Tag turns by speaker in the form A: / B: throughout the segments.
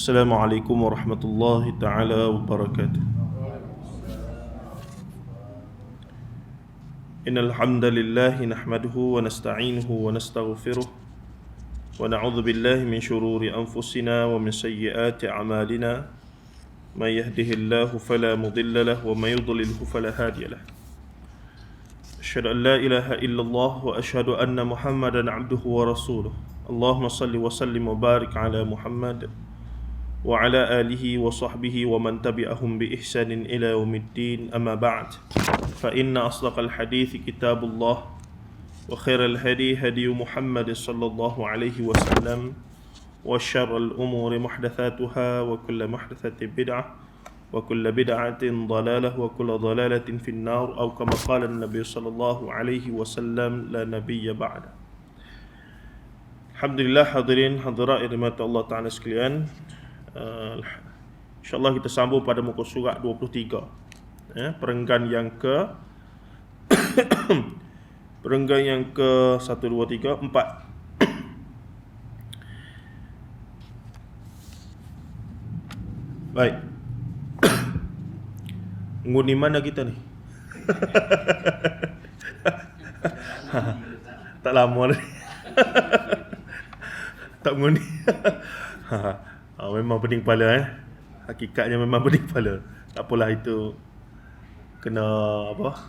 A: Assalamualaikum warahmatullahi taala wabarakatuh. Innal hamdalillah nahmaduhu wa nasta'inuhu wa nastaghfiruh wa na'udzu billahi min shururi anfusina wa min sayyiati a'malina. May yahdihillahu fala mudilla lahu wa may yudlilhu fala hadiya lahu. Asyhadu an la ilaha illallah wa asyhadu anna Muhammadan 'abduhu wa rasuluh. Allahumma salli wa sallim wa barik ala Muhammad wa ala alihi wa sahbihi wa man tabi'ahum bi ihsanin ila yaumiddin, amma ba'd. Fa inna asdaqal hadithi kitabullah wa khairal hadi hadi Muhammad sallallahu alaihi wasallam wa syarrul umuri muhdatsatuha wa kullu muhdatsatin bid'ah wa kullu bid'atin dhalalah wa kullu dhalalatin fin nar, atau kama qala an-nabi sallallahu alaihi wasallam, la nabiyya ba'da. Alhamdulillah, hadirin hadirat yang dirahmati Allah Ta'ala sekalian. InsyaAllah kita sambung pada muka surat 23, perenggan yang ke perenggan yang ke 1, 2, 3, 4. Baik. Ngundi mana kita ni? Tak lama ni. Tak ngundi. Memang pening kepala Hakikatnya memang pening kepala. Tak apalah, itu kena apa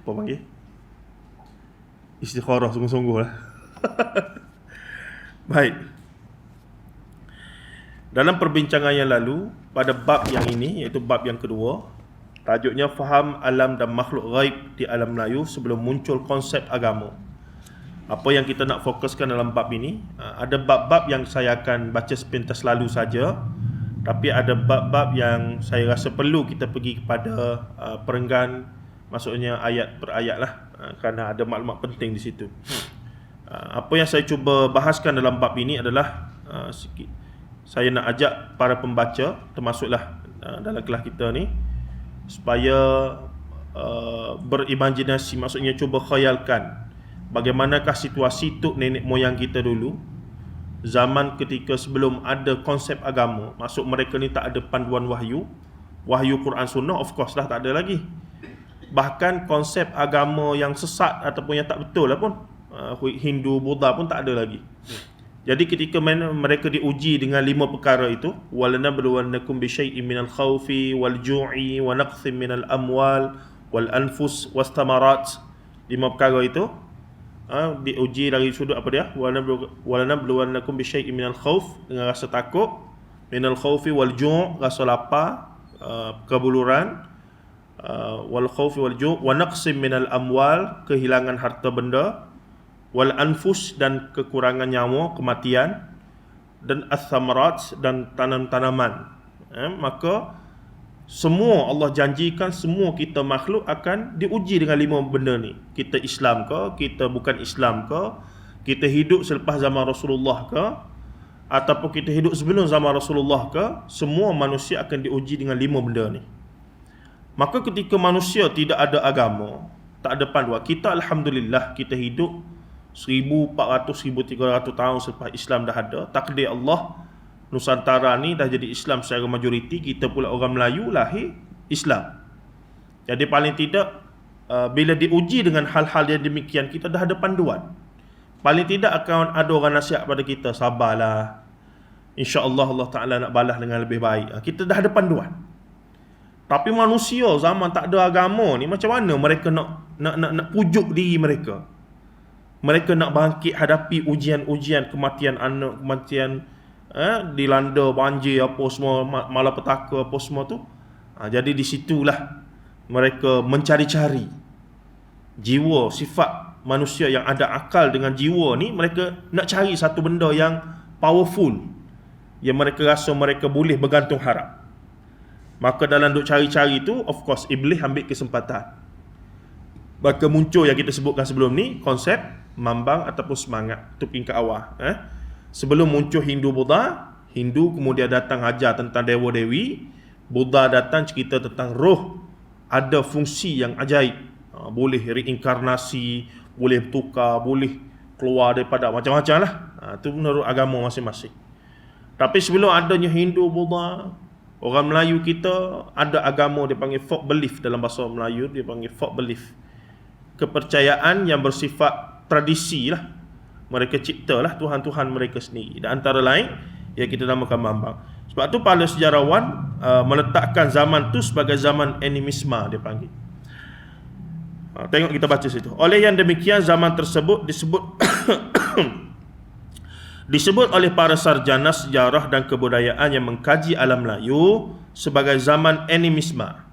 A: panggil, istikharah sungguh-sungguh lah. Baik. Dalam perbincangan yang lalu, pada bab yang ini, iaitu bab yang kedua, tajuknya faham alam dan makhluk ghaib di alam Melayu sebelum muncul konsep agama. Apa yang kita nak fokuskan dalam bab ini, ada bab-bab yang saya akan baca sepintas lalu saja, tapi ada bab-bab yang saya rasa perlu kita pergi kepada perenggan, maksudnya ayat per ayat lah, kerana ada maklumat penting di situ. Apa yang saya cuba bahaskan dalam bab ini adalah saya nak ajak para pembaca, termasuklah dalam kelas kita ni, supaya berimajinasi, maksudnya cuba khayalkan bagaimanakah situasi tok nenek moyang kita dulu, zaman ketika sebelum ada konsep agama. Maksud mereka ni tak ada panduan wahyu Quran Sunnah, of course lah tak ada lagi. Bahkan konsep agama yang sesat ataupun yang tak betul lah pun, Hindu, Buddha pun tak ada lagi. Jadi ketika mereka diuji dengan 5 perkara itu, walanabluwannakum bisyai'in minal khawfi wal ju'i wa naqsin minal amwal wal anfus was thamarat, 5 perkara itu diuji dari sudut apa dia, walanabluwannakum bisyai'in minal khawf, dengan rasa takut, minal khawfi wal ju', rasa lapar, kebuluran, wal khawfi wal ju', wa naqsin minal amwal, kehilangan harta benda, wal anfus, dan kekurangan nyawa, kematian, dan ath-thamarat, dan tanam-tanaman. Maka semua Allah janjikan semua kita makhluk akan diuji dengan 5 benda ni. Kita Islam ke, kita bukan Islam ke, kita hidup selepas zaman Rasulullah ke, ataupun kita hidup sebelum zaman Rasulullah ke, semua manusia akan diuji dengan 5 benda ni. Maka ketika manusia tidak ada agama, tak ada panduan, kita alhamdulillah kita hidup 1400-1300 tahun selepas Islam dah ada. Takdir Allah, Nusantara ni dah jadi Islam secara majoriti. Kita pula orang Melayu lahir Islam. Jadi paling tidak bila diuji dengan hal-hal yang demikian, kita dah ada panduan. Paling tidak akan ada orang nasihat pada kita, sabarlah, insya-Allah Allah Taala nak balas dengan lebih baik. Kita dah ada panduan. Tapi manusia zaman tak ada agama ni, macam mana mereka nak pujuk diri mereka? Mereka nak bangkit hadapi ujian-ujian, kematian anak, kematian dilanda banjir apa semua, malapetaka apa semua tu. Jadi di situlah mereka mencari-cari jiwa, sifat manusia yang ada akal dengan jiwa ni. Mereka nak cari satu benda yang powerful, yang mereka rasa mereka boleh bergantung harap. Maka dalam duk cari-cari tu, of course Iblis ambil kesempatan. Maka muncul yang kita sebutkan sebelum ni, konsep mambang ataupun semangat. Itu peringkat awal. Sebelum muncul Hindu, Buddha, Hindu kemudian datang ajar tentang dewa-dewi, Buddha datang cerita tentang roh ada fungsi yang ajaib, boleh reinkarnasi, boleh bertukar, boleh keluar daripada macam-macam lah. Itu menurut agama masing-masing. Tapi sebelum adanya Hindu, Buddha, orang Melayu kita ada agama dia panggil folk belief. Dalam bahasa Melayu dia panggil folk belief. Kepercayaan yang bersifat tradisi lah. Mereka ciptalah Tuhan-Tuhan mereka sendiri. Dan antara lain yang kita namakan Mambang. Sebab tu para sejarawan meletakkan zaman tu sebagai zaman animisma dia panggil. Tengok kita baca situ. Oleh yang demikian zaman tersebut disebut disebut oleh para sarjana sejarah dan kebudayaan yang mengkaji alam Melayu sebagai zaman animisma.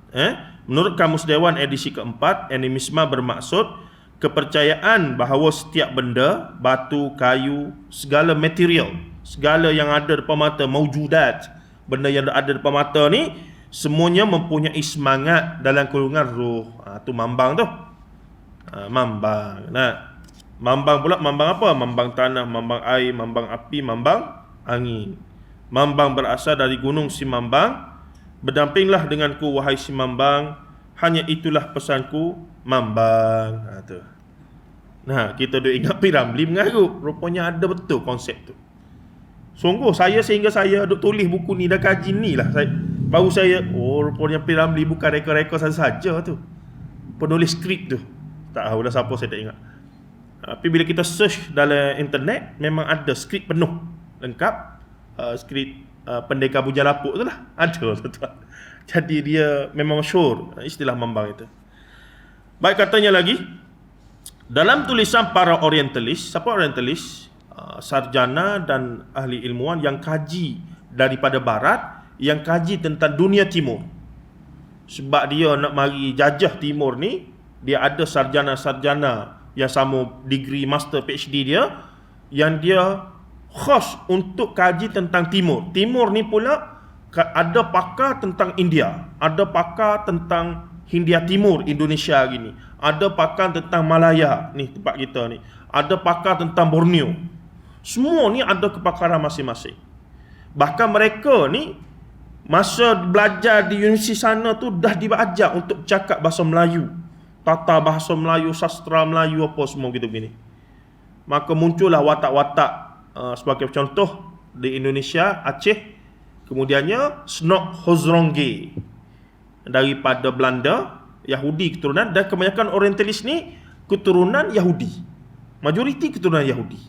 A: Menurut Kamus Dewan edisi keempat, animisma bermaksud kepercayaan bahawa setiap benda, batu, kayu, segala material, segala yang ada depan mata, maujudat, benda yang ada depan mata ni semuanya mempunyai semangat dalam kurungan roh. Tu mambang tu. Mambang. Nah, mambang pula mambang apa? Mambang tanah, mambang air, mambang api, mambang angin. Mambang berasal dari gunung si Mambang. Berdampinglah denganku wahai si Mambang, hanya itulah pesanku Mambang. Tu. Nah, kita duk ingat P. Ramlee mengarut. Rupanya ada betul konsep tu. Sungguh sehingga saya duk tulis buku ni dah kaji ni lah. Baru saya, rupanya P. Ramlee bukan reka-reka saja tu. Penulis skrip tu. Tak tahu dah siapa, saya tak ingat. Tapi bila kita search dalam internet, memang ada skrip penuh lengkap. Skrip Pendekar Bujang Lapuk tu lah. Ada tuan. Jadi dia memang masyhur istilah Mambang itu. Baik, katanya lagi, dalam tulisan para orientalis, siapa orientalis? Sarjana dan ahli ilmuwan yang kaji daripada barat, yang kaji tentang dunia timur. Sebab dia nak mari jajah timur ni, dia ada sarjana-sarjana yang sama degree master PhD dia, yang dia khas untuk kaji tentang timur. Timur ni pula ada pakar tentang India, ada pakar tentang Hindia Timur, Indonesia gini, ada pakar tentang Malaya ni tempat kita ni, ada pakar tentang Borneo. Semua ni ada kepakaran masing-masing. Bahkan mereka ni masa belajar di universiti sana tu dah diajar untuk cakap bahasa Melayu, tata bahasa Melayu, sastra Melayu, apa semua gitu begini. Maka muncullah watak-watak sebagai contoh di Indonesia, Aceh, kemudiannya Snok Hozrongge daripada Belanda, Yahudi keturunan, dan kebanyakan orientalis ni keturunan Yahudi. Majoriti keturunan Yahudi.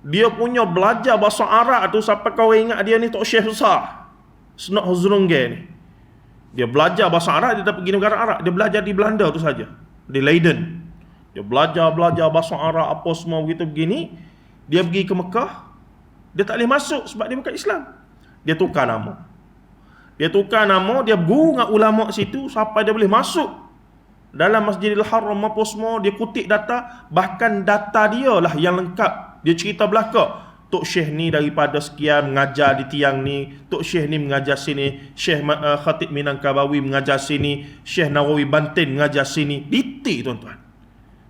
A: Dia punya belajar bahasa Arab tu sampai kau ingat dia ni Tok Syekh besar. Snok Hozrongge ni. Dia belajar bahasa Arab, dia dah pergi negara Arab. Dia belajar di Belanda tu saja, di Leiden. Dia belajar bahasa Arab apa semua begitu begini. Dia pergi ke Mekah, dia tak boleh masuk sebab dia bukan Islam. Dia tukar nama. Dia berguru dengan ulama situ sampai dia boleh masuk dalam Masjidil Haram apa semua. Dia kutip data, bahkan data dia lah yang lengkap. Dia cerita belaka, Tok Syekh ni daripada sekian mengajar di tiang ni, Tok Syekh ni mengajar sini, Syekh Khatib Minangkabawi mengajar sini, Syekh Nawawi Banten mengajar sini. Detail tuan-tuan.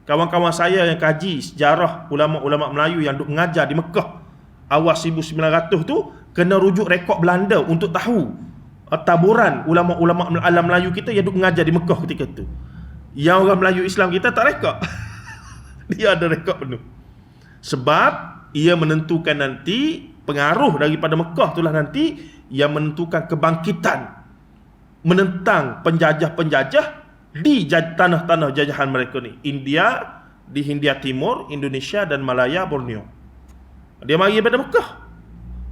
A: Kawan-kawan saya yang kaji sejarah ulama-ulama Melayu yang duk mengajar di Mekah awal 1900 tu kena rujuk rekod Belanda untuk tahu taburan ulama-ulama alam Melayu kita yang duk mengajar di Mekah ketika tu. Yang orang Melayu Islam kita tak rekod. Dia ada rekod penuh. Sebab ia menentukan nanti pengaruh daripada Mekah itulah nanti yang menentukan kebangkitan menentang penjajah-penjajah di tanah-tanah jajahan mereka ni. India, di Hindia Timur, Indonesia dan Malaya, Borneo. Dia mari daripada Mekah.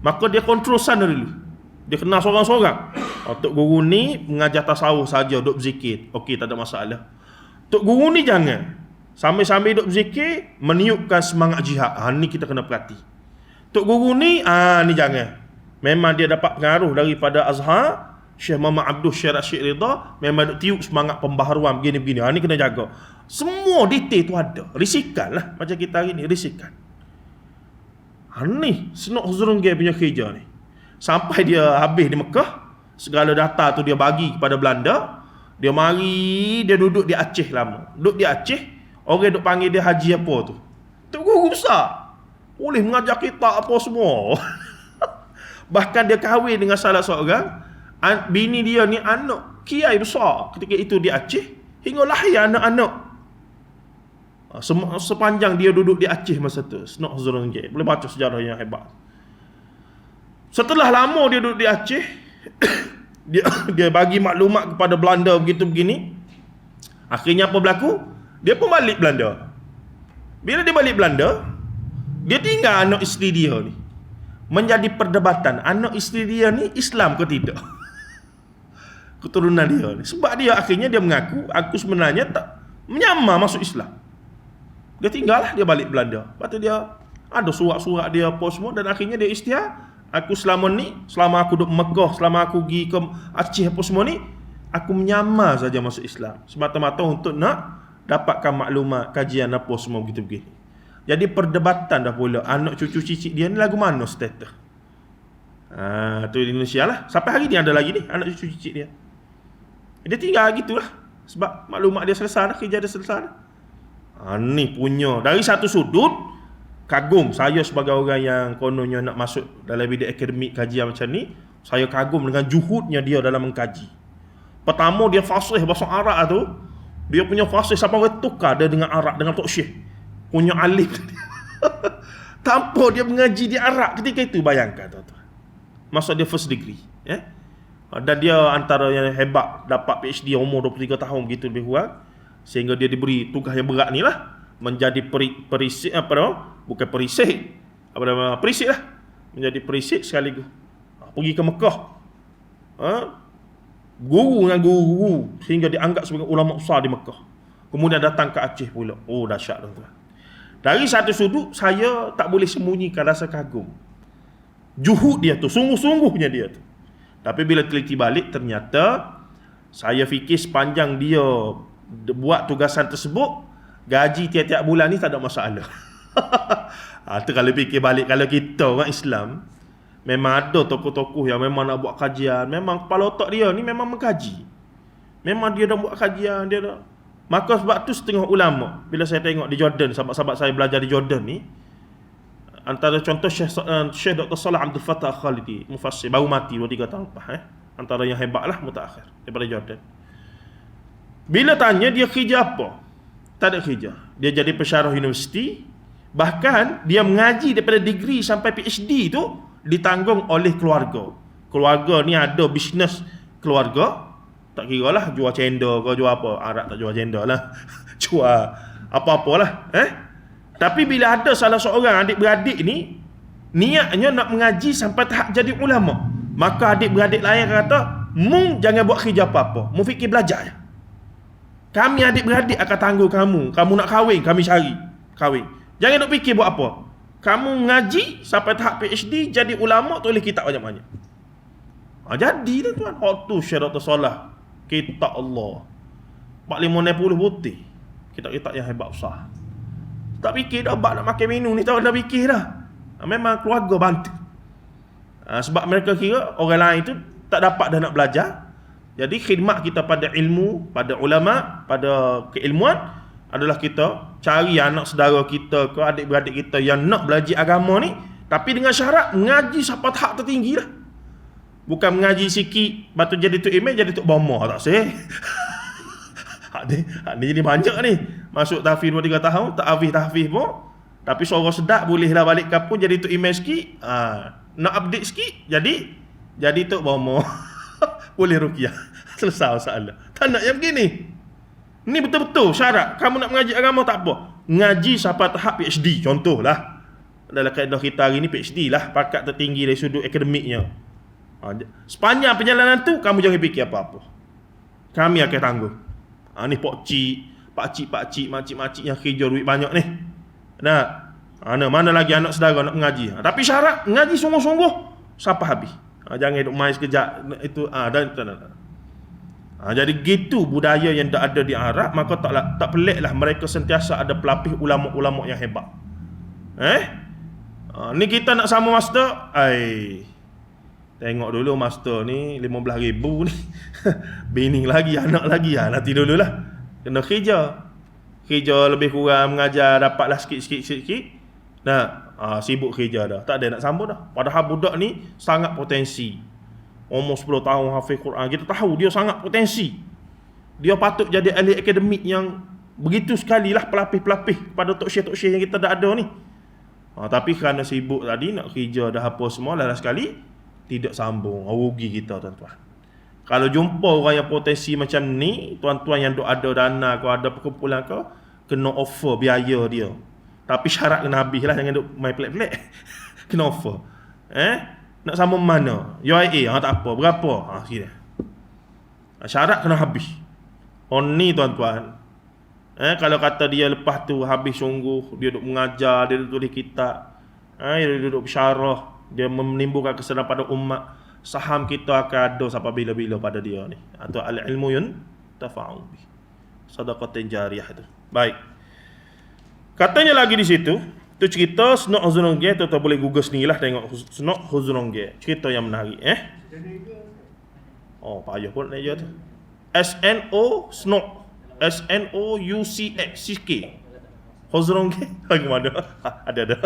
A: Maka dia kontrol sana dulu. Dia kenal seorang-seorang. Tok Guru ni mengajar tasawuf saja, duk berzikir. Okey, tak ada masalah. Tok Guru ni jangan. Sambil-sambil duk berzikir, meniupkan semangat jihad. Ni kita kena perhati. Tok Guru ni, ni jangan. Memang dia dapat pengaruh daripada Azhar, Syekh Muhammad Abdul Syekh Rashid Ridha, memang duk tiup semangat pembaharuan begini-begini. Ni kena jaga. Semua detail tu ada. Risikan lah. Macam kita hari ni, risikan. Ni, Snok Hozrongge punya kerja ni. Sampai dia habis di Mekah, segala data tu dia bagi kepada Belanda. Dia mari, dia duduk di Aceh lama. Duduk di Aceh, orang duk panggil dia Haji apa tu. Tok Guru besar. Boleh mengajar kita apa semua. Bahkan dia kahwin dengan salah seorang. Bini dia ni anak kiai besar ketika itu di Aceh, hingga lahir anak-anak. Sepanjang dia duduk di Aceh masa tu, Snok Hozrongge. Boleh baca sejarah yang hebat. Setelah lama dia duduk di Aceh, dia bagi maklumat kepada Belanda begitu begini. Akhirnya apa berlaku? Dia pun balik Belanda. Bila dia balik Belanda, dia tinggal anak isteri dia ni. Menjadi perdebatan, anak isteri dia ni Islam ke tidak? Keturunan dia ni. Sebab dia akhirnya dia mengaku, aku sebenarnya tak menyamar masuk Islam. Dia tinggallah, dia balik Belanda. Lepas tu dia ada surat-surat dia apa semua, dan akhirnya dia isytihar, aku selama ni, selama aku duduk Mekah, selama aku pergi ke Aceh apa semua ni, aku menyamar saja masuk Islam. Semata-mata untuk nak dapatkan maklumat, kajian apa semua begitu begini. Jadi perdebatan dah pula, anak cucu cicit dia ni lagu mana status. Tu di Indonesia lah. Sampai hari ni ada lagi ni anak cucu cicit dia. Dia tinggal gitulah. Sebab maklumat dia selesai dah, kerja dia selesai dah. Ni punya. Dari satu sudut, kagum. Saya sebagai orang yang kononnya nak masuk dalam bidang akademik kajian macam ni, saya kagum dengan juhudnya dia dalam mengkaji. Pertama, dia fasih bahasa Arab tu. Dia punya fasih sampai orang tukar dia dengan Arab, dengan Tok Syekh. Punya alif. Tanpa dia mengaji di Arab ketika itu, bayangkan tuan-tuan. Maksud dia first degree. Dan dia antara yang hebat, dapat PhD umur 23 tahun begitu lebih kurang. Sehingga dia diberi tugas yang berat ni lah. Menjadi perisik, bukan perisik. Perisik lah. Menjadi perisik sekaligus. Pergi ke Mekah. Guru dengan guru. Sehingga dianggap sebagai ulama besar di Mekah. Kemudian datang ke Aceh pula. Oh, dahsyat tuan-tuan. Dari satu sudut, saya tak boleh sembunyikan rasa kagum. Juhud dia tu, sungguh-sungguhnya dia tu. Tapi bila teliti balik, ternyata saya fikir sepanjang dia buat tugasan tersebut, gaji tiap-tiap bulan ni tak ada masalah. Tu kalau fikir balik, kalau kita orang Islam, memang ada tokoh-tokoh yang memang nak buat kajian, memang kepala otak dia ni memang mengkaji. Memang dia dah buat kajian, dia dah. Maka sebab tu setengah ulama, bila saya tengok di Jordan, sahabat-sahabat saya belajar di Jordan ni, antara contoh Syekh Dr. Salah Abdul Fattah Khalidi, mufassir, baru mati 2-3 tahun lepas. Antara yang hebat lah, mutakhir daripada Jordan. Bila tanya dia kerja apa? Tak ada kerja. Dia jadi pensyarah universiti. Bahkan dia mengaji daripada degree sampai PhD tu ditanggung oleh keluarga. Keluarga ni ada bisnes keluarga. Tak kira lah jual cendol ke jual apa. Arab tak jual cendol lah. Jual apa-apalah. Tapi bila ada salah seorang adik-beradik ni niatnya nak mengaji sampai tahap jadi ulama, maka adik-beradik lain kata, "Mung jangan buat kerja apa-apa. Mung fikir belajar je. Kami adik-beradik akan tangguh kamu. Kamu nak kahwin, kami cari kahwin. Jangan nak fikir buat apa. Kamu mengaji sampai tahap PhD, jadi ulama, tulis kitab banyak-banyak." Jadi tuan-tuan, hak tu Syekh Dr. Salah, kitab Allah 4560 putih. Kitab-kitab yang hebat besar. Tak fikir dah bab nak makan minum ni, tak dah fikir dah. Memang keluarga bantu. Sebab mereka kira orang lain tu tak dapat dah nak belajar. Jadi khidmat kita pada ilmu, pada ulama, pada keilmuan adalah kita cari anak saudara kita ke adik-beradik kita yang nak belajar agama ni, tapi dengan syarat mengaji sampai tahap tertinggi lah. Bukan mengaji sikit, lepas tu jadi tok imam, jadi tok bomah, tak sih. Hak ni jadi banyak ni. Masuk tahfiz 2-3 tahun, tak tahfiz pun. Tapi suara sedap, bolehlah balik kampung jadi tok imam sikit. Nak update sikit, jadi tok bomah. Boleh ruqyah. Selesai masalah. Tak nak yang begini. Ni betul-betul syarat. Kamu nak mengaji agama tak apa. Ngaji sampai tahap PhD, contohlah. Dalam kaedah kita hari ni PhD lah, pakat tertinggi dari sudut akademiknya. Sepanjang perjalanan tu, kamu jangan fikir apa-apa. Kami akan tangguh. Ni pakcik, makcik-makcik yang kerja duit banyak ni. Mana lagi anak saudara nak mengaji. Tapi syarat mengaji sungguh-sungguh sampai habis. Jangan duk main sekejap itu jadi gitu budaya yang dah ada di Arab, maka tak peliklah mereka sentiasa ada pelapis ulama-ulama yang hebat. Ni kita nak sama master, tengok dulu master ni 15,000 ni. Bini lagi, anak lagi, nanti dululah. Kena kerja lebih kurang mengajar dapatlah sikit. Sibuk kerja dah, tak ada nak sambung dah. Padahal budak ni sangat potensi. Umur 10 tahun hafiz Quran, kita tahu dia sangat potensi. Dia patut jadi ahli akademik yang begitu sekali lah, pelapis-pelapis pada tok syekh yang kita dah ada ni. Tapi kerana sibuk tadi nak kerja dah apa semua, lalas sekali tidak sambung. Rugi kita tuan-tuan. Kalau jumpa orang yang potensi macam ni, tuan-tuan yang duk ada dana kau, ada perkumpulan kau, kena offer biaya dia. Tapi syarat kena habis lah, jangan duk main pelik-pelik. Kena offer. Nak sambung mana? UIA, tak apa. Berapa? Sikit. Syarat kena habis. Ni tuan-tuan. Kalau kata dia lepas tu habis sungguh, dia duk mengajar, dia duk tulis kitab, dia duduk bersyarah, dia menimbulkan kesedaran pada umat, saham kita akan ada sampai bila-bila pada dia ni. Atau al-ilmu yun tafa'u bi. Sadaqatin jariyah tu. Baik. Katanya lagi di situ, tu cerita Snok Huzurongge, tu boleh Google sendirilah tengok Snok Huzurongge. Cerita yang menarik, Oh, payah pun nak tu. Snok SNOUCK Huzurongge. Bagaimana? Ada.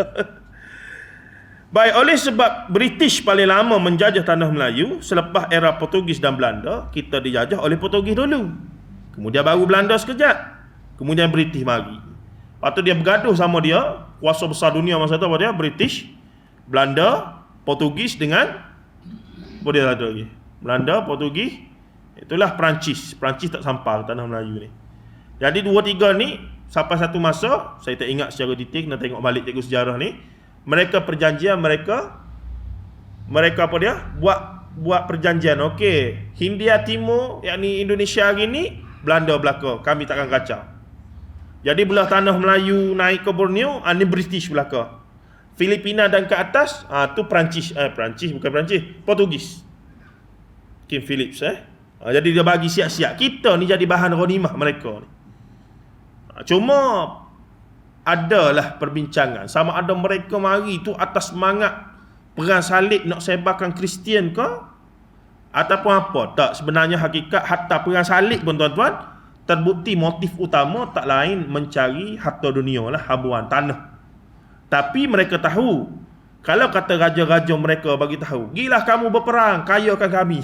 A: Baik, oleh sebab British paling lama menjajah tanah Melayu selepas era Portugis dan Belanda, kita dijajah oleh Portugis dulu. Kemudian baru Belanda sekejap. Kemudian British mari. Lepas tu dia bergaduh sama dia, kuasa besar dunia masa tu apa dia? British, Belanda, Portugis dengan apa dia satu lagi? Belanda, Portugis, itulah Perancis. Perancis tak sampai ke tanah Melayu ni. Jadi dua tiga ni sampai satu masa, saya tak ingat secara detail, kena tengok balik cikgu sejarah ni. Mereka perjanjian, mereka apa dia? Buat perjanjian. Okey, Hindia Timur, yakni Indonesia hari ni, Belanda belaka, kami takkan kacau. Jadi belah tanah Melayu naik ke Borneo, ni British belaka. Filipina dan ke atas, tu Perancis, bukan Perancis, Portugis. King Philips jadi dia bagi siap-siap. Kita ni jadi bahan ghanimah mereka ni. Cuma adalah perbincangan sama ada mereka mari tu atas semangat perang salib nak sebarkan Kristian ke ataupun apa. Tak, sebenarnya hakikat harta perang salib pun tuan-tuan terbukti motif utama tak lain mencari harta dunia lah, habuan tanah. Tapi mereka tahu, kalau kata raja-raja mereka bagi tahu, gilah kamu berperang, kayakan kami.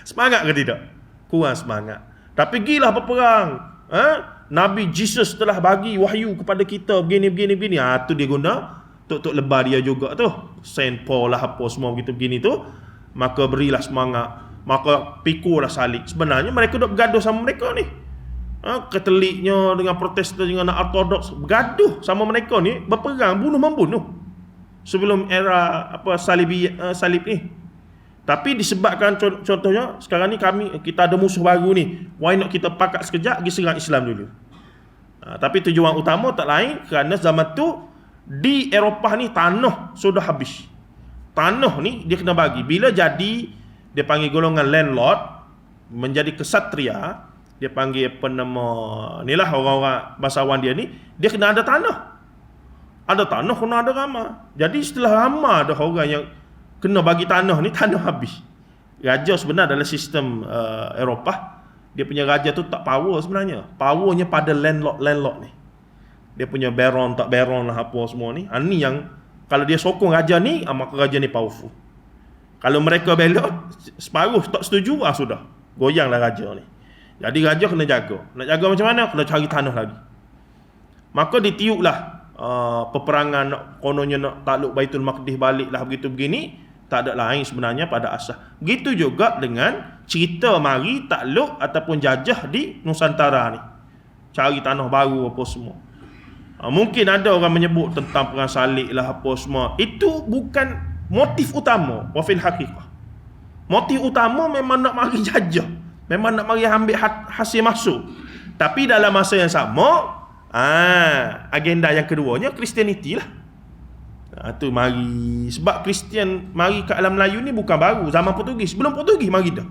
A: Semangat ke tidak? Kurang semangat. Tapi gilah berperang. Nabi Jesus telah bagi wahyu kepada kita begini. Tu dia guna tok lebar dia juga tu. Saint Paul lah apa semua begitu begini tu. Maka berilah semangat. Maka pikullah salib. Sebenarnya mereka duk bergaduh sama mereka ni. Katoliknya dengan Protestan dengan Ortodoks bergaduh sama mereka ni, berperang bunuh-membunuh. Sebelum era salib ni. Tapi disebabkan contohnya sekarang ni kita ada musuh baru ni, why not kita pakat sekejap pergi serang Islam dulu. Tapi tujuan utama tak lain kerana zaman tu di Eropah ni tanah sudah habis. Tanah ni dia kena bagi. Bila jadi dia panggil golongan landlord, menjadi kesatria, dia panggil apa nama inilah orang-orang bangsawan dia ni, dia kena ada tanah. Ada tanah kena ada ramah. Jadi setelah ramah ada orang yang kena bagi tanah ni, tanah habis. Raja sebenarnya dalam sistem Eropah, dia punya raja tu tak power sebenarnya. Powernya pada landlord ni. Dia punya baron tak baron lah apa semua ni. Ni yang kalau dia sokong raja ni, maka raja ni powerful. Kalau mereka belot, separuh tak setuju, sudah. Goyanglah raja ni. Jadi raja kena jaga. Nak jaga macam mana? Kena cari tanah lagi. Maka ditiuplah peperangan kononnya nak takluk Baitul Maqdis balik lah begitu begini. Tak ada lain sebenarnya pada asas. Begitu juga dengan cerita mari takluk ataupun jajah di Nusantara ni. Cari tanah baru apa semua. Mungkin ada orang menyebut tentang perang salib lah apa semua. Itu bukan motif utama. Wafil haqiqah. Motif utama memang nak mari jajah. Memang nak mari ambil hasil masuk. Tapi dalam masa yang sama, agenda yang keduanya Kristianiti lah. Tu mari. Sebab Kristian mari ke alam Melayu ni bukan baru. Zaman Portugis. Sebelum Portugis mari dah.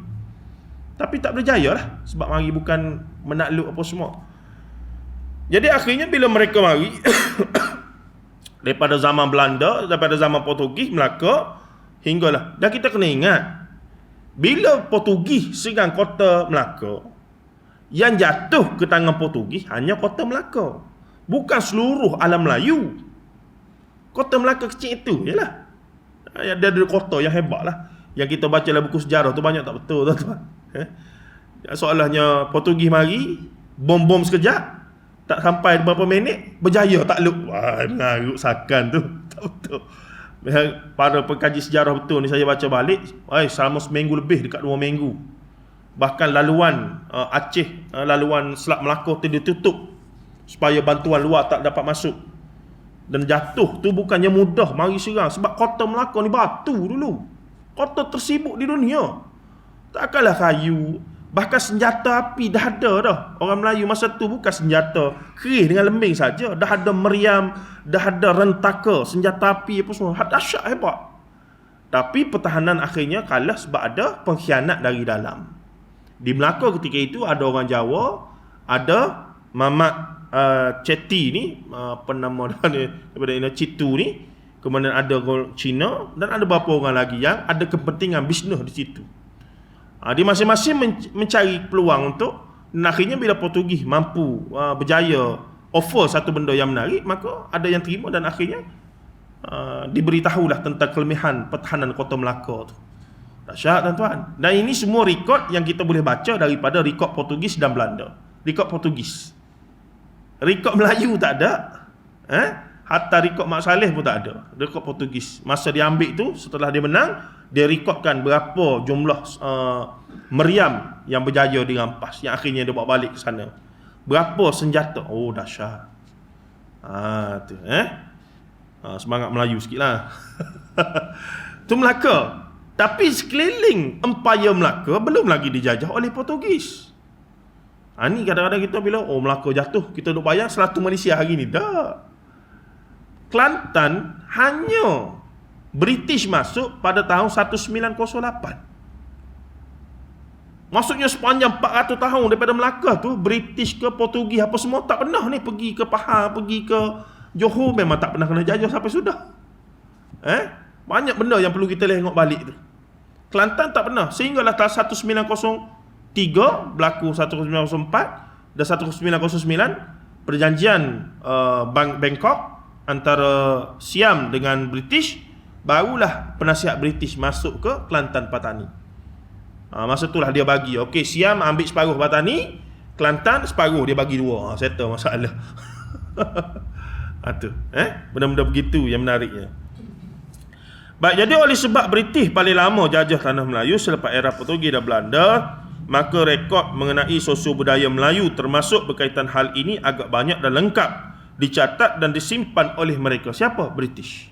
A: Tapi tak berjaya lah. Sebab mari bukan menakluk apa semua. Jadi akhirnya bila mereka mari daripada zaman Belanda, daripada zaman Portugis, Melaka, hinggalah. Dan kita kena ingat, bila Portugis serang kota Melaka, yang jatuh ke tangan Portugis hanya kota Melaka. Bukan seluruh alam Melayu. Kota Melaka kecil itu, yalah. Ada kota yang hebat lah. Yang kita baca dalam buku sejarah tu banyak tak betul, tuan-tuan. Soalnya Portugis mari, bom-bom sekejap, tak sampai beberapa minit, berjaya takluk. Wah, mengarut sakan tu. Tak betul. Para pengkaji sejarah betul ni saya baca balik, selama seminggu lebih, dekat 2 minggu. Bahkan laluan Aceh, laluan Selat Melaka tu ditutup supaya bantuan luar tak dapat masuk. Dan jatuh tu bukannya mudah mari serang, sebab kota Melaka ni batu dulu. Kota tersibuk di dunia. Takkanlah kayu. Bahkan senjata api dah ada dah. Orang Melayu masa tu bukan senjata kerih dengan lembing saja, dah ada meriam, dah ada rentaka, senjata api apa semua. Dahsyat, hebat. Tapi pertahanan akhirnya kalah sebab ada pengkhianat dari dalam. Di Melaka ketika itu ada orang Jawa, ada Mamat Chetty ni, apa nama dia daripada Citu ni, kemudian ada Cina dan ada beberapa orang lagi yang ada kepentingan bisnes di situ. Dia masing-masing mencari peluang untuk, dan akhirnya bila Portugis mampu berjaya offer satu benda yang menarik, maka ada yang terima dan akhirnya diberitahulah tentang kelebihan pertahanan kota Melaka tu. Dahsyat tuan-tuan. Dan ini semua rekod yang kita boleh baca daripada rekod Portugis dan Belanda. Rekod Portugis. Rekod Melayu tak ada. Hatta rekod Mak Saleh pun tak ada. Rekod Portugis. Masa dia ambil tu, setelah dia menang, dia rekodkan berapa jumlah meriam yang berjaya dirampas, yang akhirnya dia bawa balik ke sana. Berapa senjata. Oh, dahsyat. Tu semangat Melayu sikit lah. Tu Melaka. Tapi sekeliling Empayar Melaka belum lagi dijajah oleh Portugis. Ni kadang-kadang kita bila Melaka jatuh, kita duk bayang Selatan Malaysia hari ni. Tak. Kelantan hanya British masuk pada tahun 1908. Maksudnya sepanjang 400 tahun daripada Melaka tu, British ke Portugis apa semua tak pernah ni pergi ke Pahang, pergi ke Johor, memang tak pernah kena jajah sampai sudah. Banyak benda yang perlu kita tengok balik tu. Kelantan tak pernah. Sehinggalah tahun 1903 berlaku 1904 dan 1909 perjanjian Bangkok antara Siam dengan British, barulah penasihat British masuk ke Kelantan Patani. Masa itulah dia bagi, okey, Siam ambil separuh Patani, Kelantan separuh, dia bagi 2. Settle masalah. Benda-benda begitu yang menariknya. Baik, jadi oleh sebab British paling lama jajah tanah Melayu selepas era Portugis dan Belanda, maka rekod mengenai sosio budaya Melayu termasuk berkaitan hal ini agak banyak dan lengkap dicatat dan disimpan oleh mereka. Siapa? British.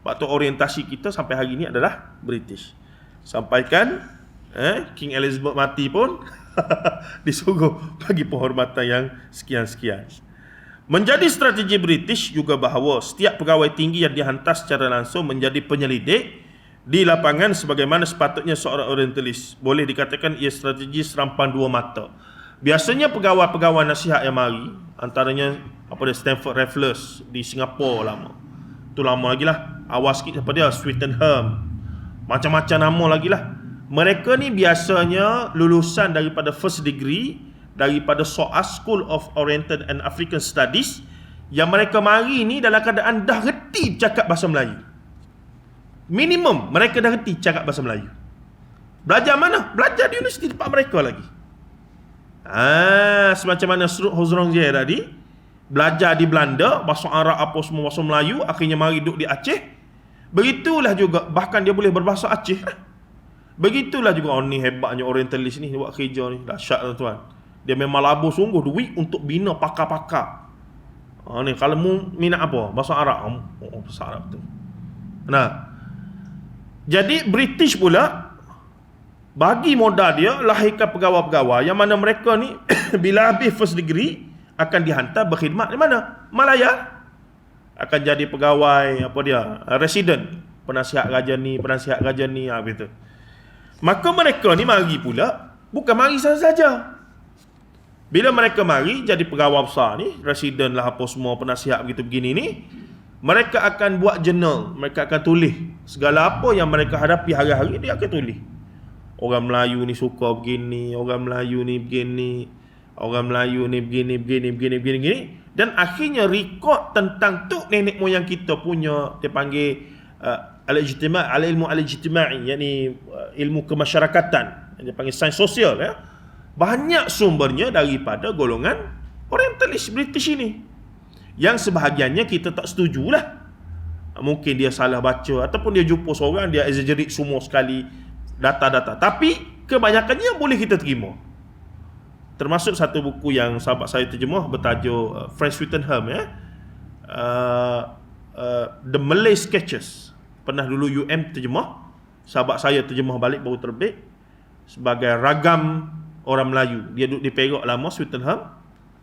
A: Waktu orientasi kita sampai hari ini adalah British. Sampaikan King Elizabeth mati pun disuruh bagi penghormatan yang sekian-sekian. Menjadi strategi British juga bahawa setiap pegawai tinggi yang dihantar secara langsung menjadi penyelidik di lapangan sebagaimana sepatutnya seorang orientalis. Boleh dikatakan ia strategi serampan 2 mata. Biasanya pegawai-pegawai nasihat yang mari, antaranya Stanford Raffles di Singapura lama. Tu lama lagi lah. Awas sikit siapa dia, Swettenham. Macam-macam nama lagi lah. Mereka ni biasanya lulusan daripada first degree daripada SOAS, School of Oriental and African Studies, yang mereka mari ni dalam keadaan dah reti cakap bahasa Melayu. Minimum mereka dah reti cakap bahasa Melayu. Belajar mana? Belajar di universiti tempat mereka lagi. Semacam mana Hozrongje tadi, belajar di Belanda, bahasa Arab apa semua, bahasa Melayu, akhirnya mari duduk di Aceh. Begitulah juga, bahkan dia boleh berbahasa Aceh. Begitulah juga, ni hebatnya orientalis ni buat kerja ni, dahsyat tuan-tuan. Dia memang labur sungguh duit untuk bina pakar-pakar. Ni kalau mu minat apa? Bahasa Arab. Bahasa Arab tu. Nah, jadi British pula bagi modal dia lahirkan pegawai-pegawai yang mana mereka ni bila habis first degree akan dihantar berkhidmat di mana? Malaya. Akan jadi pegawai resident, penasihat raja ni, begitu. Maka mereka ni mari pula bukan mari saja. Bila mereka mari jadi pegawai besar ni, resident lah apa semua, penasihat begitu begini ni, mereka akan buat journal, mereka akan tulis segala apa yang mereka hadapi hari-hari, dia akan tulis. Orang Melayu ni suka begini, orang Melayu ni begini, orang Melayu ni begini. Dan akhirnya rekod tentang tu nenek moyang kita punya, dia panggil al-ijtima', al-ilmu al-ijtima'i, yakni ilmu kemasyarakatan, dia panggil sains sosial ya. Banyak sumbernya daripada golongan orientalis British ini, yang sebahagiannya kita tak setujulah. Mungkin dia salah baca, ataupun dia jumpa seorang, dia exaggerate semua sekali data-data. Tapi kebanyakannya boleh kita terima. Termasuk satu buku yang sahabat saya terjemah bertajuk Franz Swettenham, The Malay Sketches. Pernah dulu UM terjemah, sahabat saya terjemah balik baru terbit, sebagai ragam orang Melayu. Dia duduk di Perak lama, Swettenham,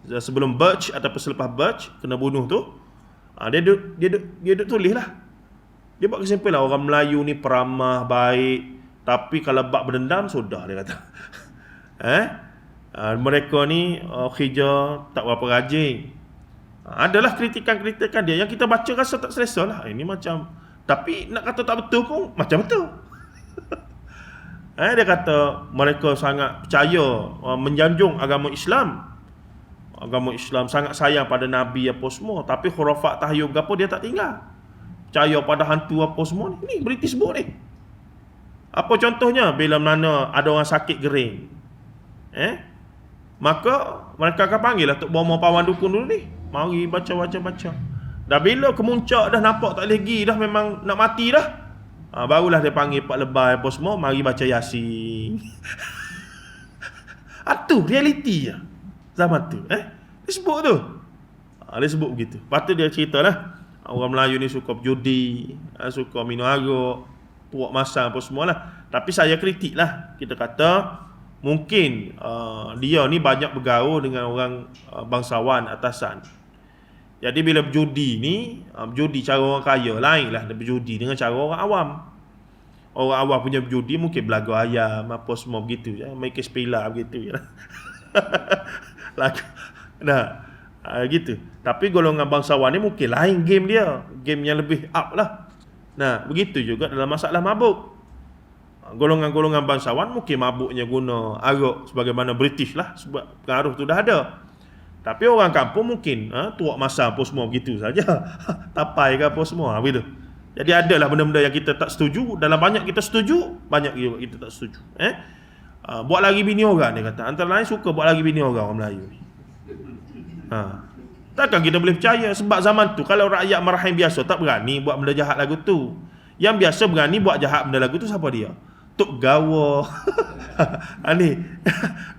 A: sebelum Birch ataupun selepas Birch kena bunuh tu. Dia duduk tulis lah. Dia buat kesimpulan orang Melayu ni peramah, baik, tapi kalau bab berdendam sudah, dia kata. Mereka ni kerja tak berapa rajin. Adalah kritikan-kritikan dia yang kita baca rasa tak selesa lah. Ini macam, tapi nak kata tak betul pun macam betul. Dia kata mereka sangat percaya, menjanjung agama Islam. Agama Islam sangat sayang pada Nabi apa semua, tapi khurafat tahyung apa dia tak tinggal. Percaya pada hantu apa semua ni. Ni British sebut ni. Apa contohnya? Bila mana ada orang sakit gering, maka mereka akan panggil lah Tok Bomo Pawan Dukun dulu ni. Mari baca. Dah bila kemuncak dah nampak tak lagi dah, memang nak mati dah, barulah dia panggil Pak Lebay apa semua, mari baca Yasin. Itu realiti je zaman tu. Dia sebut tu. Dia sebut begitu. Lepas tu dia ceritalah, orang Melayu ni suka berjudi, suka minum arak, tuak masam apa semualah. Tapi saya kritik lah. Kita kata mungkin dia ni banyak bergaul dengan orang bangsawan atasan. Jadi bila berjudi ni, berjudi cara orang kaya lain lah, dia berjudi dengan cara orang awam. Orang awam punya berjudi mungkin belaga ayam apa semua begitu je, main kespila begitu je lah. Gitu. Tapi golongan bangsawan ni mungkin lain game dia, game yang lebih up lah. Begitu juga dalam masalah mabuk. Golongan-golongan bangsawan mungkin mabuknya guna arak sebagaimana British lah, sebab pengaruh tu dah ada. Tapi orang kampung mungkin tuak masa apa semua begitu saja. Tapai ke apa semua begitu. Jadi adalah benda-benda yang kita tak setuju. Dalam banyak kita setuju, banyak juga kita tak setuju. Buat lagi bini orang, dia kata. Antara lain suka buat lagi bini orang Melayu ni. Takkan kita boleh percaya, sebab zaman tu kalau rakyat marhain biasa tak berani buat benda jahat lagu tu. Yang biasa berani buat jahat benda lagu tu siapa dia? Tok Gawa. Ni